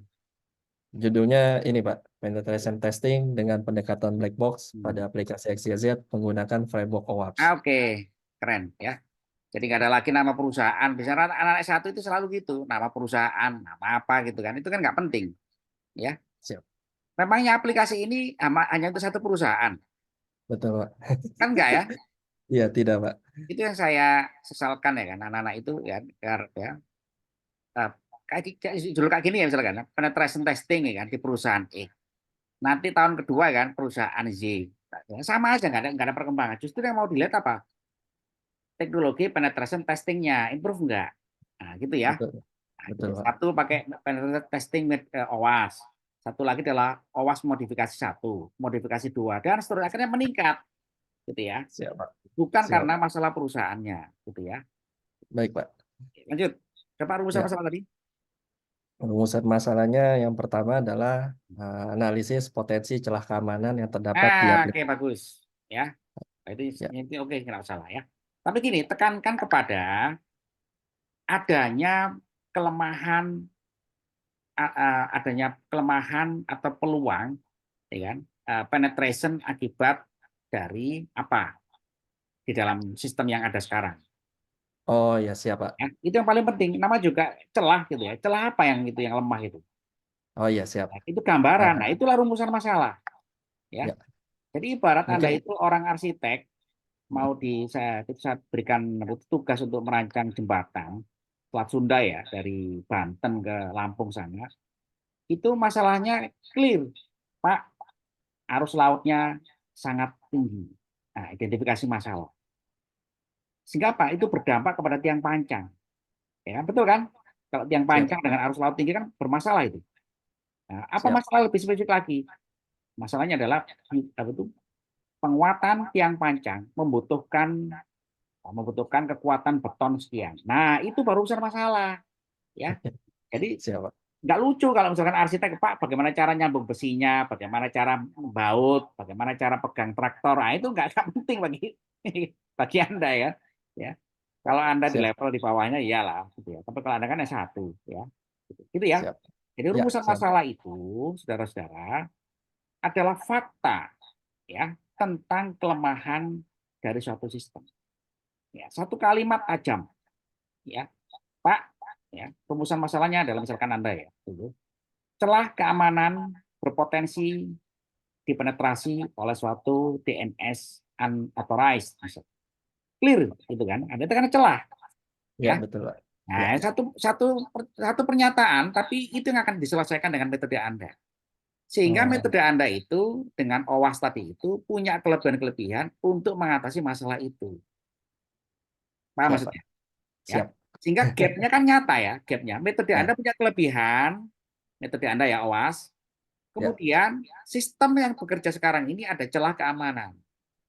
Judulnya ini Pak, penetration testing dengan pendekatan black box Hmm. pada aplikasi XYZ menggunakan framework OWASP. Oke, keren ya. Jadi nggak ada lagi nama perusahaan. Biasanya anak-anak S1 itu selalu gitu, nama perusahaan, nama apa gitu kan. Itu kan nggak penting, ya. Siap. Memangnya aplikasi ini hanya untuk satu perusahaan? Betul Pak. Kan enggak ya? Iya tidak Pak. Itu yang saya sesalkan ya kan, anak-anak itu ya, ya. Judul kayak gini ya misalkan, penetration testing ya kan di perusahaan E. Nanti tahun kedua kan perusahaan Z. Ya, sama aja nggak ada perkembangan. Justru yang mau dilihat apa? Teknologi penetration testingnya improve nggak? Nah, gitu ya. Betul. Nah, Betul Pak. satu pakai penetration testing OWASP. Satu lagi adalah OWASP modifikasi 1, modifikasi 2, dan seterusnya akhirnya meningkat, gitu ya. Siap Pak. Bukan Siap. karena masalah perusahaannya, gitu ya. Baik Pak. Lanjut. Coba rumusan Ya. masalah tadi. Rumusan masalahnya yang pertama adalah analisis potensi celah keamanan yang terdapat di Oke, aplikasi. bagus. Ya, Ya. itu oke, nggak salah ya. Tapi gini, tekankan kepada adanya kelemahan atau peluang, ya kan, penetration akibat dari apa di dalam sistem yang ada sekarang. Oh ya siap Pak. Ya, itu yang paling penting. Nama juga celah gitu ya. Celah apa yang itu yang lemah itu? Oh ya siap. Nah, itu gambaran. Nah, itulah rumusan masalah. Ya. Ya. Jadi ibarat Anda Mungkin itu orang arsitek mau saya berikan tugas untuk merancang jembatan Selat Sunda ya dari Banten ke Lampung sana. Itu masalahnya clear, Pak. Arus lautnya sangat tinggi. Nah, identifikasi masalah. Sehingga apa? Itu berdampak kepada tiang pancang. Ya, betul kan? Kalau tiang pancang dengan arus laut tinggi kan bermasalah itu. Nah, apa Siap. masalah lebih spesifik lagi? Masalahnya adalah apa itu? Penguatan tiang pancang membutuhkan kekuatan beton sekian. Nah, itu baru urusan masalah, ya. Jadi Siap Pak. nggak lucu kalau misalkan arsitek, Pak, bagaimana cara nyambung besinya, bagaimana cara membaut, bagaimana cara pegang traktor. Nah, itu nggak penting bagi Anda ya. Ya. Kalau Anda di Siap. level di bawahnya iyalah gitu ya. Tapi kalau Anda kan S1 ya. Gitu ya. Siap. Jadi Ya, rumusan siap. masalah itu, saudara-saudara, adalah fakta ya tentang kelemahan dari suatu sistem. Ya, satu kalimat tajam. Ya. Pak, ya, rumusan masalahnya adalah misalkan Anda ya, celah keamanan berpotensi dipenetrasi oleh suatu DNS unauthorized. Clear gitu kan? Ada tekan celah. Ya, Ya. betul Pak. Nah, satu pernyataan, tapi itu yang akan diselesaikan dengan metode Anda. Sehingga metode Anda itu dengan OWASP tadi itu punya kelebihan-kelebihan untuk mengatasi masalah itu. Paham Siap, maksudnya? Pak. Ya. Siap. Sehingga gap-nya kan nyata ya, gap-nya. Metode Ya. Anda punya kelebihan, metode Anda ya OWASP. Ya. Kemudian sistem yang bekerja sekarang ini ada celah keamanan.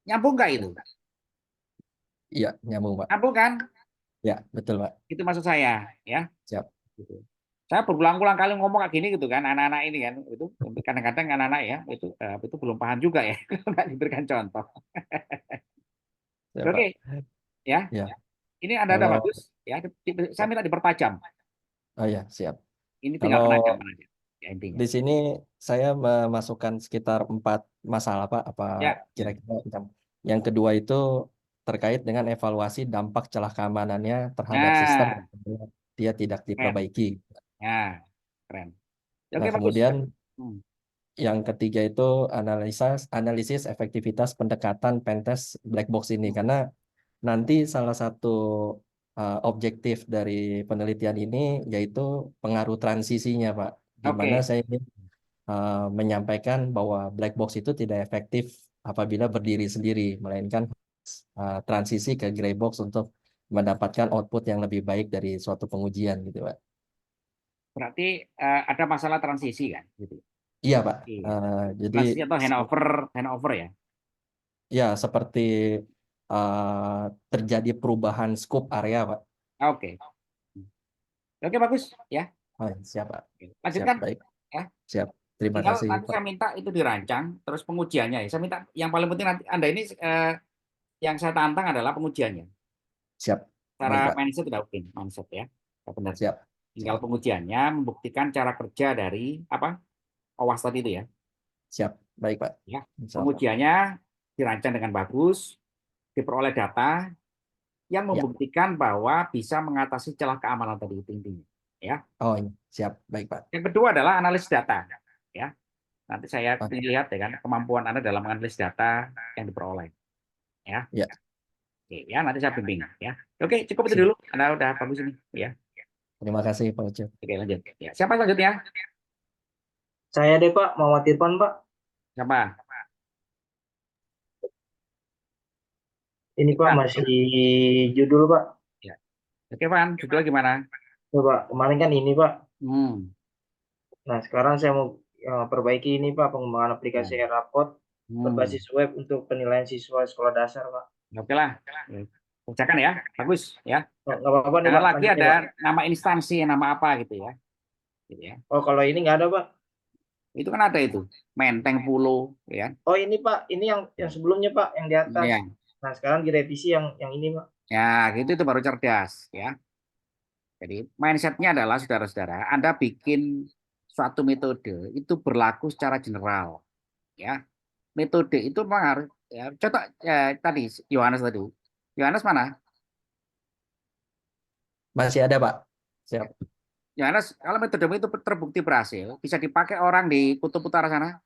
Nyambung nggak itu? Iya, nyambung Pak. Nyambung kan? Ya, betul Pak. Itu maksud saya, ya. Siap. Gitu. Saya berulang-ulang kali ngomong kayak gini gitu kan, anak-anak ini kan, itu kadang-kadang anak-anak ya, itu belum paham juga ya, nggak diberikan contoh. Siap, Oke, Pak. ya. Ya. Ini Anda Kalau bagus, ya. Saya minta dipertajam. Oh ya, siap. Ini tinggal Kalau penajaman aja, ya, intinya. di sini saya memasukkan sekitar 4 masalah Pak. Apa Ya. kira-kira yang kedua itu terkait dengan evaluasi dampak celah keamanannya terhadap sistem Nah, apabila dia tidak keren. diperbaiki. Ya, keren. Ya, Nah, oke, bagus. kemudian Hmm. yang ketiga itu analisis efektivitas pendekatan pentest black box ini, karena nanti salah satu objektif dari penelitian ini yaitu pengaruh transisinya Pak, di mana Oke. saya ingin menyampaikan bahwa black box itu tidak efektif apabila berdiri sendiri, melainkan transisi ke gray box untuk mendapatkan output yang lebih baik dari suatu pengujian gitu Pak. Berarti ada masalah transisi kan, gitu. Iya Pak. Iya. Jadi Transisi atau handover ya. ya seperti terjadi perubahan scope area Pak. Oke. Oke, bagus ya. Oh, siap Pak. Lanjutkan. Siap, baik. Ya. Siap. Terima Tinggal kasih nanti Pak. saya minta itu dirancang, terus pengujiannya ya. Saya minta yang paling penting nanti Anda ini yang saya tantang adalah pengujiannya. Siap. Cara Baik, Pak. mindset udah oke, mindset ya. Ya, benar. Siap. Tinggal pengujiannya membuktikan cara kerja dari apa? OWASP tadi itu ya. Siap. Baik, Pak. Ya. Insya Allah. Pengujiannya dirancang dengan bagus, diperoleh data yang Ya. membuktikan bahwa bisa mengatasi celah keamanan tadi itu intinya. Ya. Oh, ini. Siap. Baik, Pak. Yang kedua adalah analisis data. Ya. Nanti saya Oke. lihat ya kan kemampuan Anda dalam menganalisis data yang diperoleh. Ya. Ya. Oke, ya nanti saya bimbing ya. Oke, cukup itu Siap. dulu. Anda udah bagus ini ya. Terima kasih, Pak Ucup. Oke, lanjut. Ya. Siapa selanjutnya? Saya deh Pak, Muhammad Irfan Pak. Siapa? Ini Pak Irfan. masih judul Pak. Ya. Oke, Van, judulnya gimana? Tuh, Pak, kemarin kan ini Pak. Nah sekarang saya mau perbaiki ini Pak, pengembangan aplikasi Rapot berbasis web untuk penilaian siswa sekolah dasar Pak. Oke lah. Kerjakan ya, bagus ya. Nggak apa-apa nih Jangan Pak. lagi lanjutnya, ada Pak. nama instansi, nama apa gitu ya. Gitu ya. Oh kalau ini nggak ada Pak. Itu kan ada itu, Menteng Pulo, ya. Oh ini Pak, ini yang sebelumnya Pak, yang di atas. Ya. Nah sekarang direvisi yang ini Pak. Ya, gitu itu baru cerdas, ya. Jadi mindsetnya adalah saudara-saudara, Anda bikin suatu metode itu berlaku secara general, ya. Metode itu memang harus, ya, contoh tadi Yohanes tadi, Yohanes mana? Masih ada, Pak. Siap. Yohanes, kalau metode itu terbukti berhasil, bisa dipakai orang di kutub utara sana?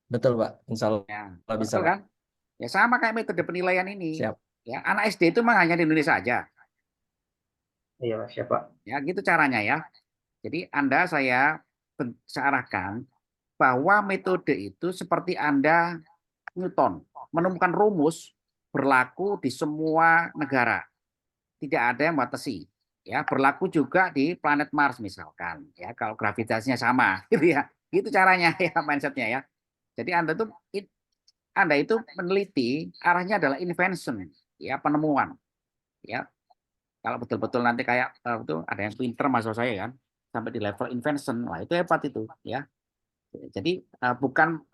Betul, Pak. Insya Allah Ya, bisa, betul Pak. kan? Ya sama kayak metode penilaian ini. Siap. Ya, anak SD itu memang hanya di Indonesia aja. Iya Pak, siap Pak. Ya, gitu caranya ya. Jadi saya arahkan bahwa metode itu seperti Anda Newton menemukan rumus berlaku di semua negara. Tidak ada yang membatasi. Ya, berlaku juga di planet Mars misalkan. Ya, kalau gravitasinya sama, gitu ya. Gitu caranya ya mindsetnya ya. Jadi Anda itu meneliti arahnya adalah invention, ya penemuan. Ya, kalau betul-betul nanti kayak itu ada yang pinter masuk saya kan sampai di level invention, lah itu hebat itu ya. Jadi bukan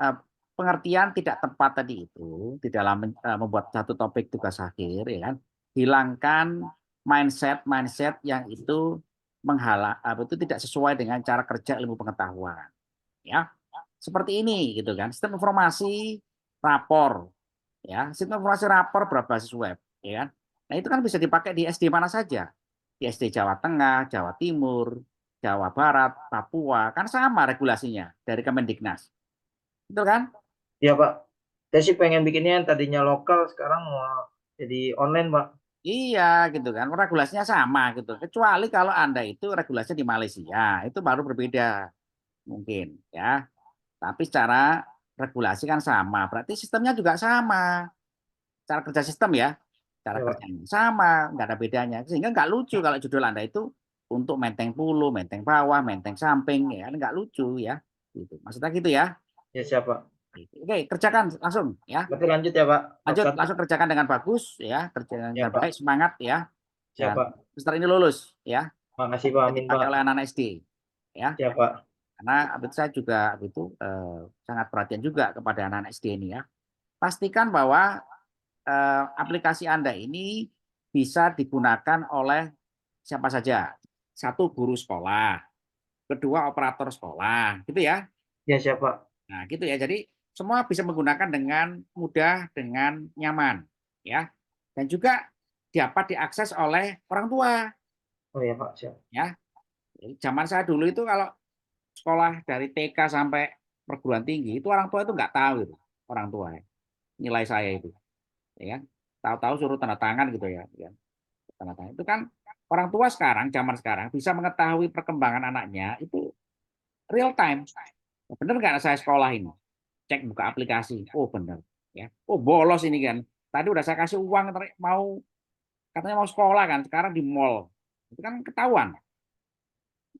pengertian tidak tepat tadi itu di dalam membuat satu topik tugas akhir ya kan, hilangkan mindset yang itu itu tidak sesuai dengan cara kerja ilmu pengetahuan ya, seperti ini gitu kan, sistem informasi rapor ya, sistem informasi rapor berbasis web ya kan. Nah itu kan bisa dipakai di SD mana saja, di SD Jawa Tengah, Jawa Timur, Jawa Barat, Papua, kan sama regulasinya dari Kemendiknas. Betul kan? Iya Pak. Saya sih pengen bikinnya yang tadinya lokal, sekarang mau jadi online Pak. Iya gitu kan, regulasinya sama gitu. Kecuali kalau Anda itu regulasinya di Malaysia, itu baru berbeda mungkin ya. Tapi secara regulasi kan sama, berarti sistemnya juga sama. Cara kerja sistem ya, cara Ya, Pak. kerjanya sama, nggak ada bedanya. Sehingga nggak lucu kalau judul Anda itu untuk Menteng Pulo, Menteng Bawah, Menteng Samping, ya nggak lucu ya. Gitu. Maksudnya gitu ya. Ya siap Pak. Oke, kerjakan langsung ya. Berarti lanjut ya Pak. Langsung kerjakan dengan bagus ya, kerjakan Ya, dengan Pak. baik, semangat ya. Siap Dan Pak. semester ini lulus ya. Makasih Pak, amin Dipakai Pak. oleh anak SD ya. Siap Pak. Karena saya juga sangat perhatian juga kepada anak SD ini ya. Pastikan bahwa aplikasi Anda ini bisa digunakan oleh siapa saja. Satu, guru sekolah. Kedua, operator sekolah. Gitu ya. Ya siap Pak. Nah, gitu ya. Jadi semua bisa menggunakan dengan mudah, dengan nyaman, ya. Dan juga dapat diakses oleh orang tua. Oh iya Pak, siap. Ya. Jadi, zaman saya dulu itu kalau sekolah dari TK sampai perguruan tinggi itu orang tua itu nggak tahu itu, orang tua nilai saya itu, ya. Tahu-tahu suruh tanda tangan gitu ya. Tanda tangan itu kan orang tua zaman sekarang bisa mengetahui perkembangan anaknya itu real time. Bener nggak saya sekolah ini? Cek buka aplikasi. Oh bener. Ya. Oh bolos ini kan. Tadi udah saya kasih uang katanya mau sekolah kan. Sekarang di mall. Itu kan ketahuan.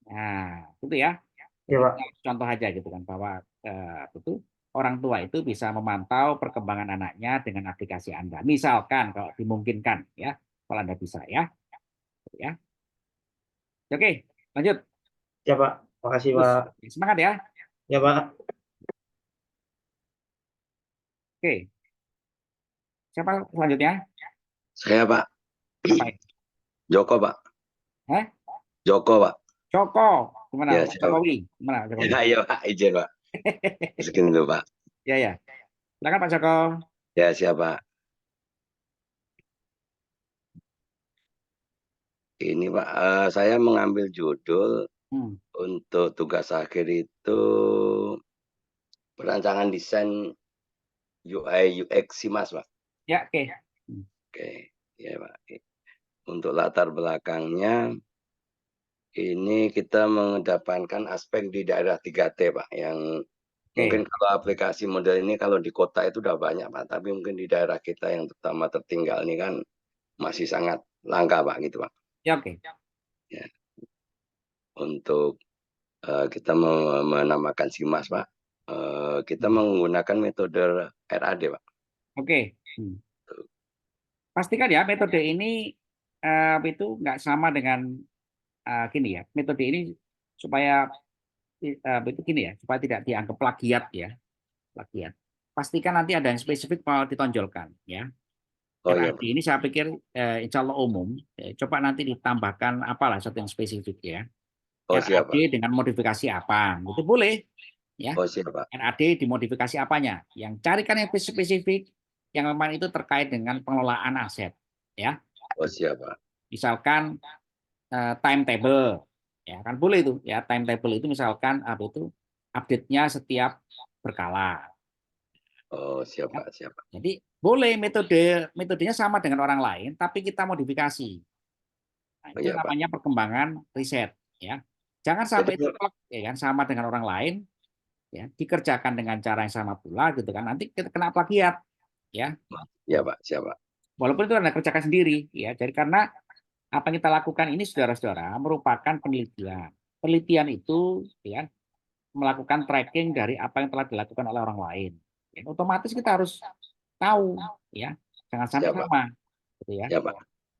Nah itu ya. Iya Pak. Contoh aja gitu kan bahwa itu orang tua itu bisa memantau perkembangan anaknya dengan aplikasi Anda. Misalkan kalau dimungkinkan ya. Kalau Anda bisa ya. Ya. Oke, lanjut. Ya Pak. Makasih Pak. Semangat ya. Ya Pak. Oke. Siapa selanjutnya? Saya Pak. Baik. Joko, Pak. Hah? Joko, Pak. Joko, gimana? Ya, Pak siap. Jokowi, gimana Jokowi? Ya, iya, Pak. Izin, Pak. Segini dulu, Pak. Ya. Silakan Pak Joko. Ya, siap, Pak. Ini, Pak, saya mengambil judul untuk tugas akhir itu perancangan desain UI UX SIMAS, Pak. Ya, oke. Oke, ya, Pak. Untuk latar belakangnya, ini kita mengedepankan aspek di daerah 3T, Pak, yang mungkin kalau aplikasi model ini kalau di kota itu udah banyak, Pak, tapi mungkin di daerah kita yang terutama tertinggal ini kan masih sangat langka, Pak, gitu, Pak. Ya, oke. Ya. Untuk kita menamakan SIMAS, Pak, kita menggunakan metode RAD, Pak. Oke. Pastikan ya metode ini itu nggak sama dengan gini ya. Metode ini supaya itu gini ya, supaya tidak dianggap plagiat ya. Plagiat. Pastikan nanti ada yang spesifik mau ditonjolkan ya. Oh, iya, RAD ini saya pikir insya Allah umum. Coba nanti ditambahkan apalah satu yang spesifik ya. Oh, siap, RAD dengan modifikasi apa? Itu boleh ya. Oh, siap, Pak. RAD dimodifikasi apanya? Yang carikan yang spesifik yang memang itu terkait dengan pengelolaan aset ya. Oh, siap, Pak. Misalkan timetable ya kan boleh itu ya, timetable itu misalkan apa itu update-nya setiap berkala. Oh, siap, Pak, siap. Jadi boleh metodenya sama dengan orang lain tapi kita modifikasi. Nah, itu Iya, Pak. namanya perkembangan riset ya. Jangan sampai itu ya kan sama dengan orang lain ya, dikerjakan dengan cara yang sama pula gitu kan. Nanti kita kena plagiat ya. Iya, Pak, siap, Pak. Walaupun itu Anda kerjakan sendiri ya. Jadi karena apa yang kita lakukan ini saudara-saudara merupakan penelitian. Penelitian itu ya melakukan tracking dari apa yang telah dilakukan oleh orang lain. Ya, otomatis kita harus tahu ya, jangan sampai Siap, Pak. sama gitu ya. Ya, Pak.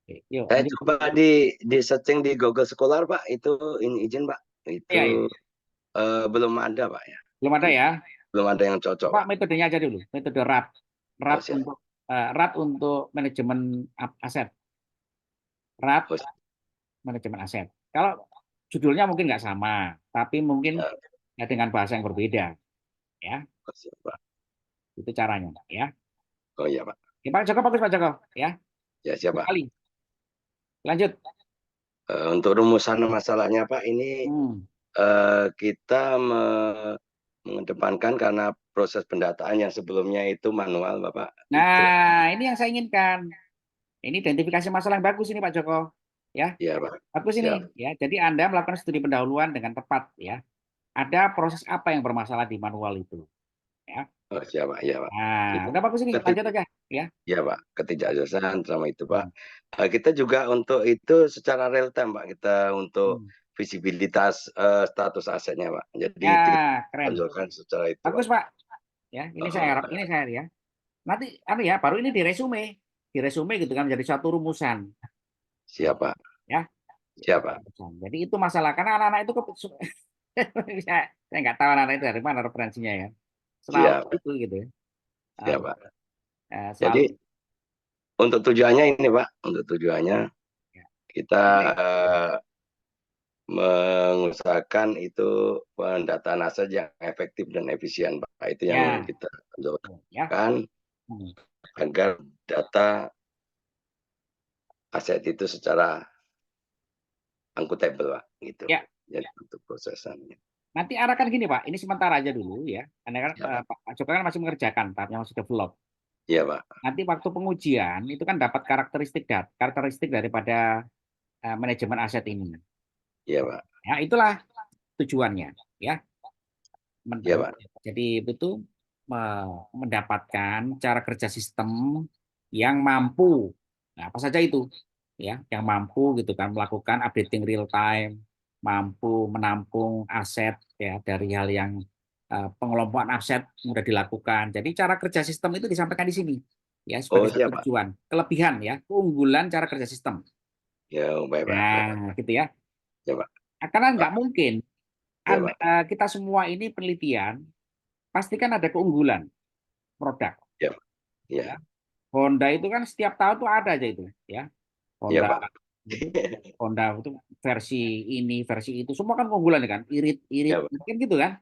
Oke, yuk, Saya lanjut. coba di searching di Google Scholar, Pak, itu ini izin, Pak. Itu Iya. belum ada, Pak, ya. Belum ada ya. Belum ada yang cocok, Pak, Pak. metodenya aja dulu, metode RAD. RAD siap. untuk RAD untuk manajemen aset. RAD manajemen aset. Kalau judulnya mungkin nggak sama, tapi mungkin ya dengan bahasa yang berbeda, ya. Oh, siap, Pak. Itu caranya, ya. Oh, iya, Pak. Ya, Pak Joko, bagus Pak Joko, ya. Ya, siap, Pak. Kali. Lanjut. Untuk rumusan masalahnya, Pak, ini kita mengedepankan karena proses pendataan yang sebelumnya itu manual, Bapak. Nah, ini yang saya inginkan. Ini identifikasi masalah yang bagus ini Pak Joko, ya. Iya, Pak. Bagus ini, ya. Jadi Anda melakukan studi pendahuluan dengan tepat, ya. Ada proses apa yang bermasalah di manual itu, ya. Oh, siap, Pak. Iya, Pak. Nah, udah bagus ini, lanjut aja, ya. Iya, Pak. Ketidakjelasan sama itu, Pak. Kita juga untuk itu secara real time, Pak. Kita untuk visibilitas status asetnya, Pak. Jadi Ya, keren. tunjukkan secara itu, bagus, Pak. Ya, ini saya harap, ini saya ya. Nanti ya, baru ini di resume gitu kan menjadi satu rumusan. Siap, Pak. Ya. Siap, Pak. Jadi itu masalah karena anak-anak itu saya nggak tahu anak-anak itu dari mana referensinya ya. Selalu itu gitu ya. Siap, Pak. Selalu. Jadi untuk tujuannya ini, Pak, untuk tujuannya kita mengusahakan itu pendataan aset yang efektif dan efisien, Pak. Itu yang kita lakukan agar data aset itu secara akuntabel, Pak, gitu. Ya. Jadi untuk prosesannya. Nanti arahkan gini, Pak. Ini sementara aja dulu ya. Karena kan Pak Joko kan masih mengerjakan tahapnya masih develop. Iya, Pak. Nanti waktu pengujian itu kan dapat karakteristik daripada manajemen aset ini. Iya, Pak. Ya, itulah tujuannya, ya. Iya, Pak. Jadi itu mendapatkan cara kerja sistem yang mampu. Nah, apa saja itu? Ya, yang mampu gitu kan melakukan updating real time, mampu menampung aset ya dari hal yang pengelompokan aset mudah dilakukan. Jadi cara kerja sistem itu disampaikan di sini ya sebagai satu tujuan, kelebihan ya, keunggulan cara kerja sistem. Ya, baik, Pak. Nah, gitu ya. Ya, Pak. Karena nggak mungkin kita semua ini penelitian pastikan ada keunggulan produk. Ya. Ya. Honda itu kan setiap tahun tuh ada aja itu ya. Honda Honda itu versi ini, versi itu, semua kan keunggulan kan, irit, Iya, Pak. kan gitu kan,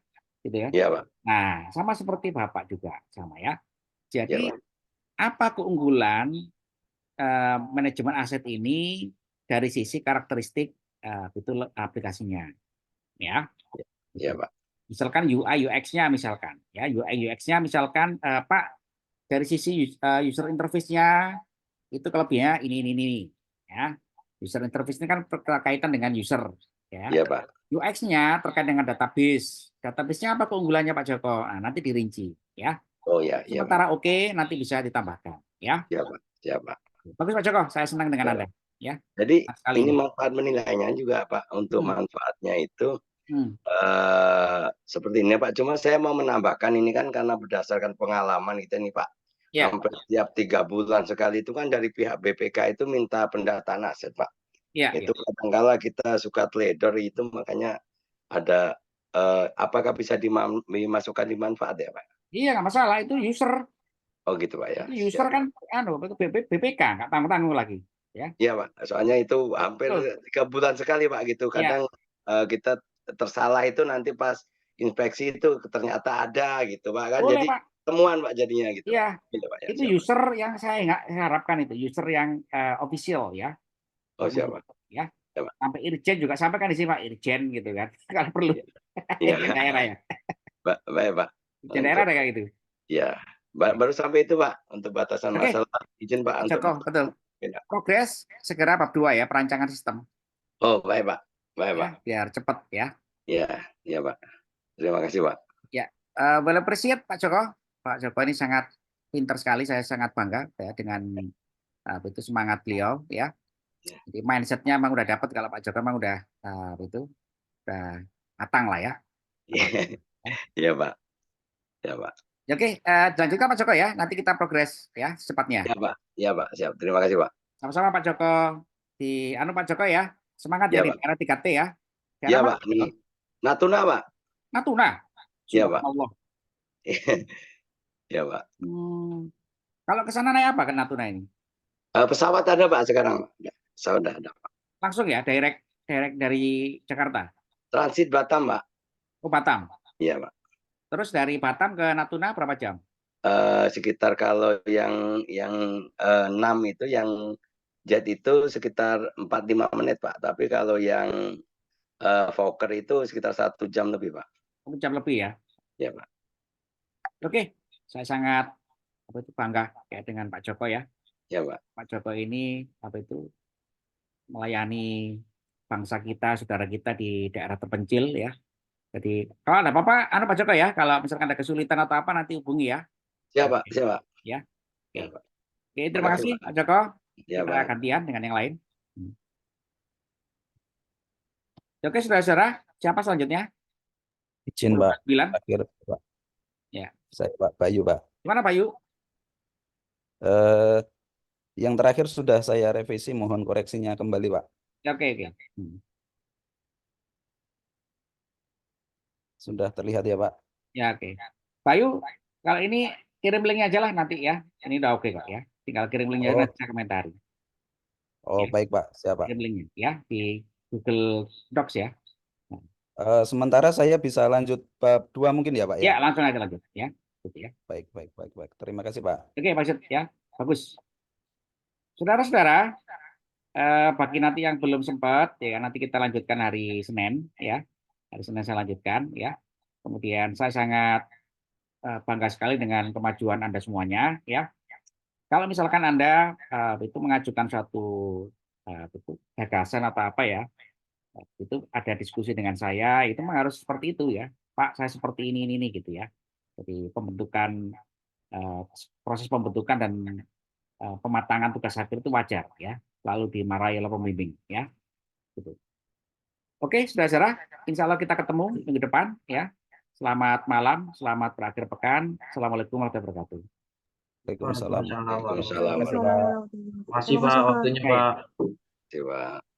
gitu ya. Iya, Pak. Nah, sama seperti Bapak juga, sama ya. Iya, Jadi Pak. apa keunggulan manajemen aset ini dari sisi karakteristik betul aplikasinya, ya. Iya, Pak. Misalkan UI UX-nya misalkan, ya UI UX-nya misalkan Pak dari sisi user interface-nya itu kelebihannya ini, ya. User interface ini kan berkaitan dengan user, ya. Iya, Pak. UX-nya terkait dengan database. Database-nya apa keunggulannya Pak Joko? Nah, nanti dirinci, ya. Oh ya, iya, Pak. Sementara oke, nanti bisa ditambahkan, ya. Iya, Pak. Iya, Pak. Bagus Pak Joko, saya senang dengan Iya, Anda, Pak. ya. Jadi Sekali ini ini. manfaat menilainya juga, Pak. Untuk manfaatnya itu seperti ini, Pak. Cuma saya mau menambahkan ini kan karena berdasarkan pengalaman kita nih, Pak. Ya. Hampir setiap 3 bulan sekali itu kan dari pihak BPK itu minta pendataan aset, Pak. Ya, Itu kadangkala kita suka teledor itu, makanya ada apakah bisa dimasukkan di manfaat ya, Pak? Iya, nggak masalah, itu user. Oh gitu, Pak ya. Itu user kan BPK, nggak tanggung-tanggung lagi, ya. Iya, Pak. Soalnya itu hampir 3 bulan sekali, Pak, gitu. Kadang kita tersalah itu nanti pas inspeksi itu ternyata ada gitu, Pak, kan. Boleh, Jadi Pak. temuan, Pak, jadinya gitu. Iya. Gitu, Pak, ya. Itu user yang saya nggak harapkan itu, user yang official, ya. Oh, siapa? Ya. Ya, Pak. Sampai Irjen juga, sampai kan di sini Pak, Irjen gitu kan. Kalau perlu. Iya. Irjen daerah ya. Baik, Pak. Irjen daerah ada kayak gitu. Iya. Baru sampai itu, Pak, untuk batasan masalah izin, Pak. Joko, betul. Progres segera bab 2 ya, perancangan sistem. Oh, baik, Pak. Baik, Pak. Biar cepat ya. Iya, Pak. Terima kasih, Pak. Ya, boleh appreciate Pak Joko. Pak Joko ini sangat pintar sekali, saya sangat bangga ya dengan itu semangat beliau ya. Jadi mindsetnya memang udah dapat, kalau Pak Joko memang udah udah matang lah ya. Iya, Pak. Ya, Pak. Oke, lanjutkan Pak Joko ya. Nanti kita progres ya secepatnya. Ya, Pak. Ya, Pak. Siap. Terima kasih, Pak. Sama-sama Pak Joko. Pak Joko ya. Semangat ya, di daerah 3T ya. Iya, Pak. Ini Natuna, Pak. Natuna. Iya, Pak. Allah. Iya, Pak. Kalau ke sana naik apa ke Natuna ini? Pesawat ada, Pak, sekarang. Pesawat ada, Pak. Langsung ya, direct dari Jakarta. Transit Batam, Pak. Oh, Batam. Iya, Pak. Terus dari Batam ke Natuna berapa jam? Sekitar kalau yang 6 itu, yang jet itu sekitar 45 menit, Pak. Tapi kalau yang Fokker itu sekitar 1 jam lebih, Pak. 1 jam lebih ya? Iya, Pak. Oke, saya sangat bangga ya dengan Pak Joko ya. Iya, Pak. Pak Joko ini melayani bangsa kita, saudara kita di daerah terpencil ya. Jadi kalau ada apa-apa, Pak Joko ya, kalau misalkan ada kesulitan atau apa nanti hubungi ya. Siap, Pak. Siap, Pak. Ya. Ya, Pak. Oke, terima kasih Pak Joko. Ya, Kita Pak. gantian dengan yang lain. Oke, saudara-saudara, siapa selanjutnya? Izin, Pak. Bilang. Akhir, Pak. Ya. Saya Pak Bayu, Pak. Gimana Pak Yu? Yang terakhir sudah saya revisi, mohon koreksinya kembali, Pak. Oke. Sudah terlihat ya, Pak? Ya, oke. Pak Yu, kalau ini kirim linknya aja lah nanti ya. Ini udah oke kok ya. Tinggal kirim linknya nanti saya komentari. Oh, baik, Pak. Siap, Pak. Kirim linknya ya di Google Docs ya. Sementara saya bisa lanjut bab 2 mungkin ya, Pak ya? Ya, langsung aja lanjut ya. Gitu ya. Baik. Terima kasih, Pak. Oke, Pak Yud, ya. Bagus. Saudara-saudara, bagi nanti yang belum sempat ya, nanti kita lanjutkan hari Senin ya. Hari Senin saya lanjutkan ya. Kemudian saya sangat bangga sekali dengan kemajuan Anda semuanya ya. Kalau misalkan Anda itu mengajukan suatu gagasan atau apa ya, itu ada diskusi dengan saya, itu memang harus seperti itu ya. Pak, saya seperti ini gitu ya. Jadi proses pembentukan dan pematangan tugas akhir itu wajar ya, lalu dimarahi oleh pembimbing ya. Gitu. Oke, saudara-saudara, insya Allah kita ketemu minggu depan ya. Selamat malam, selamat berakhir pekan. Assalamualaikum warahmatullahi wabarakatuh. Waalaikumsalam. Waalaikumsalam. Terima kasih, Pak, waktunya, Pak. Terima kasih, Pak.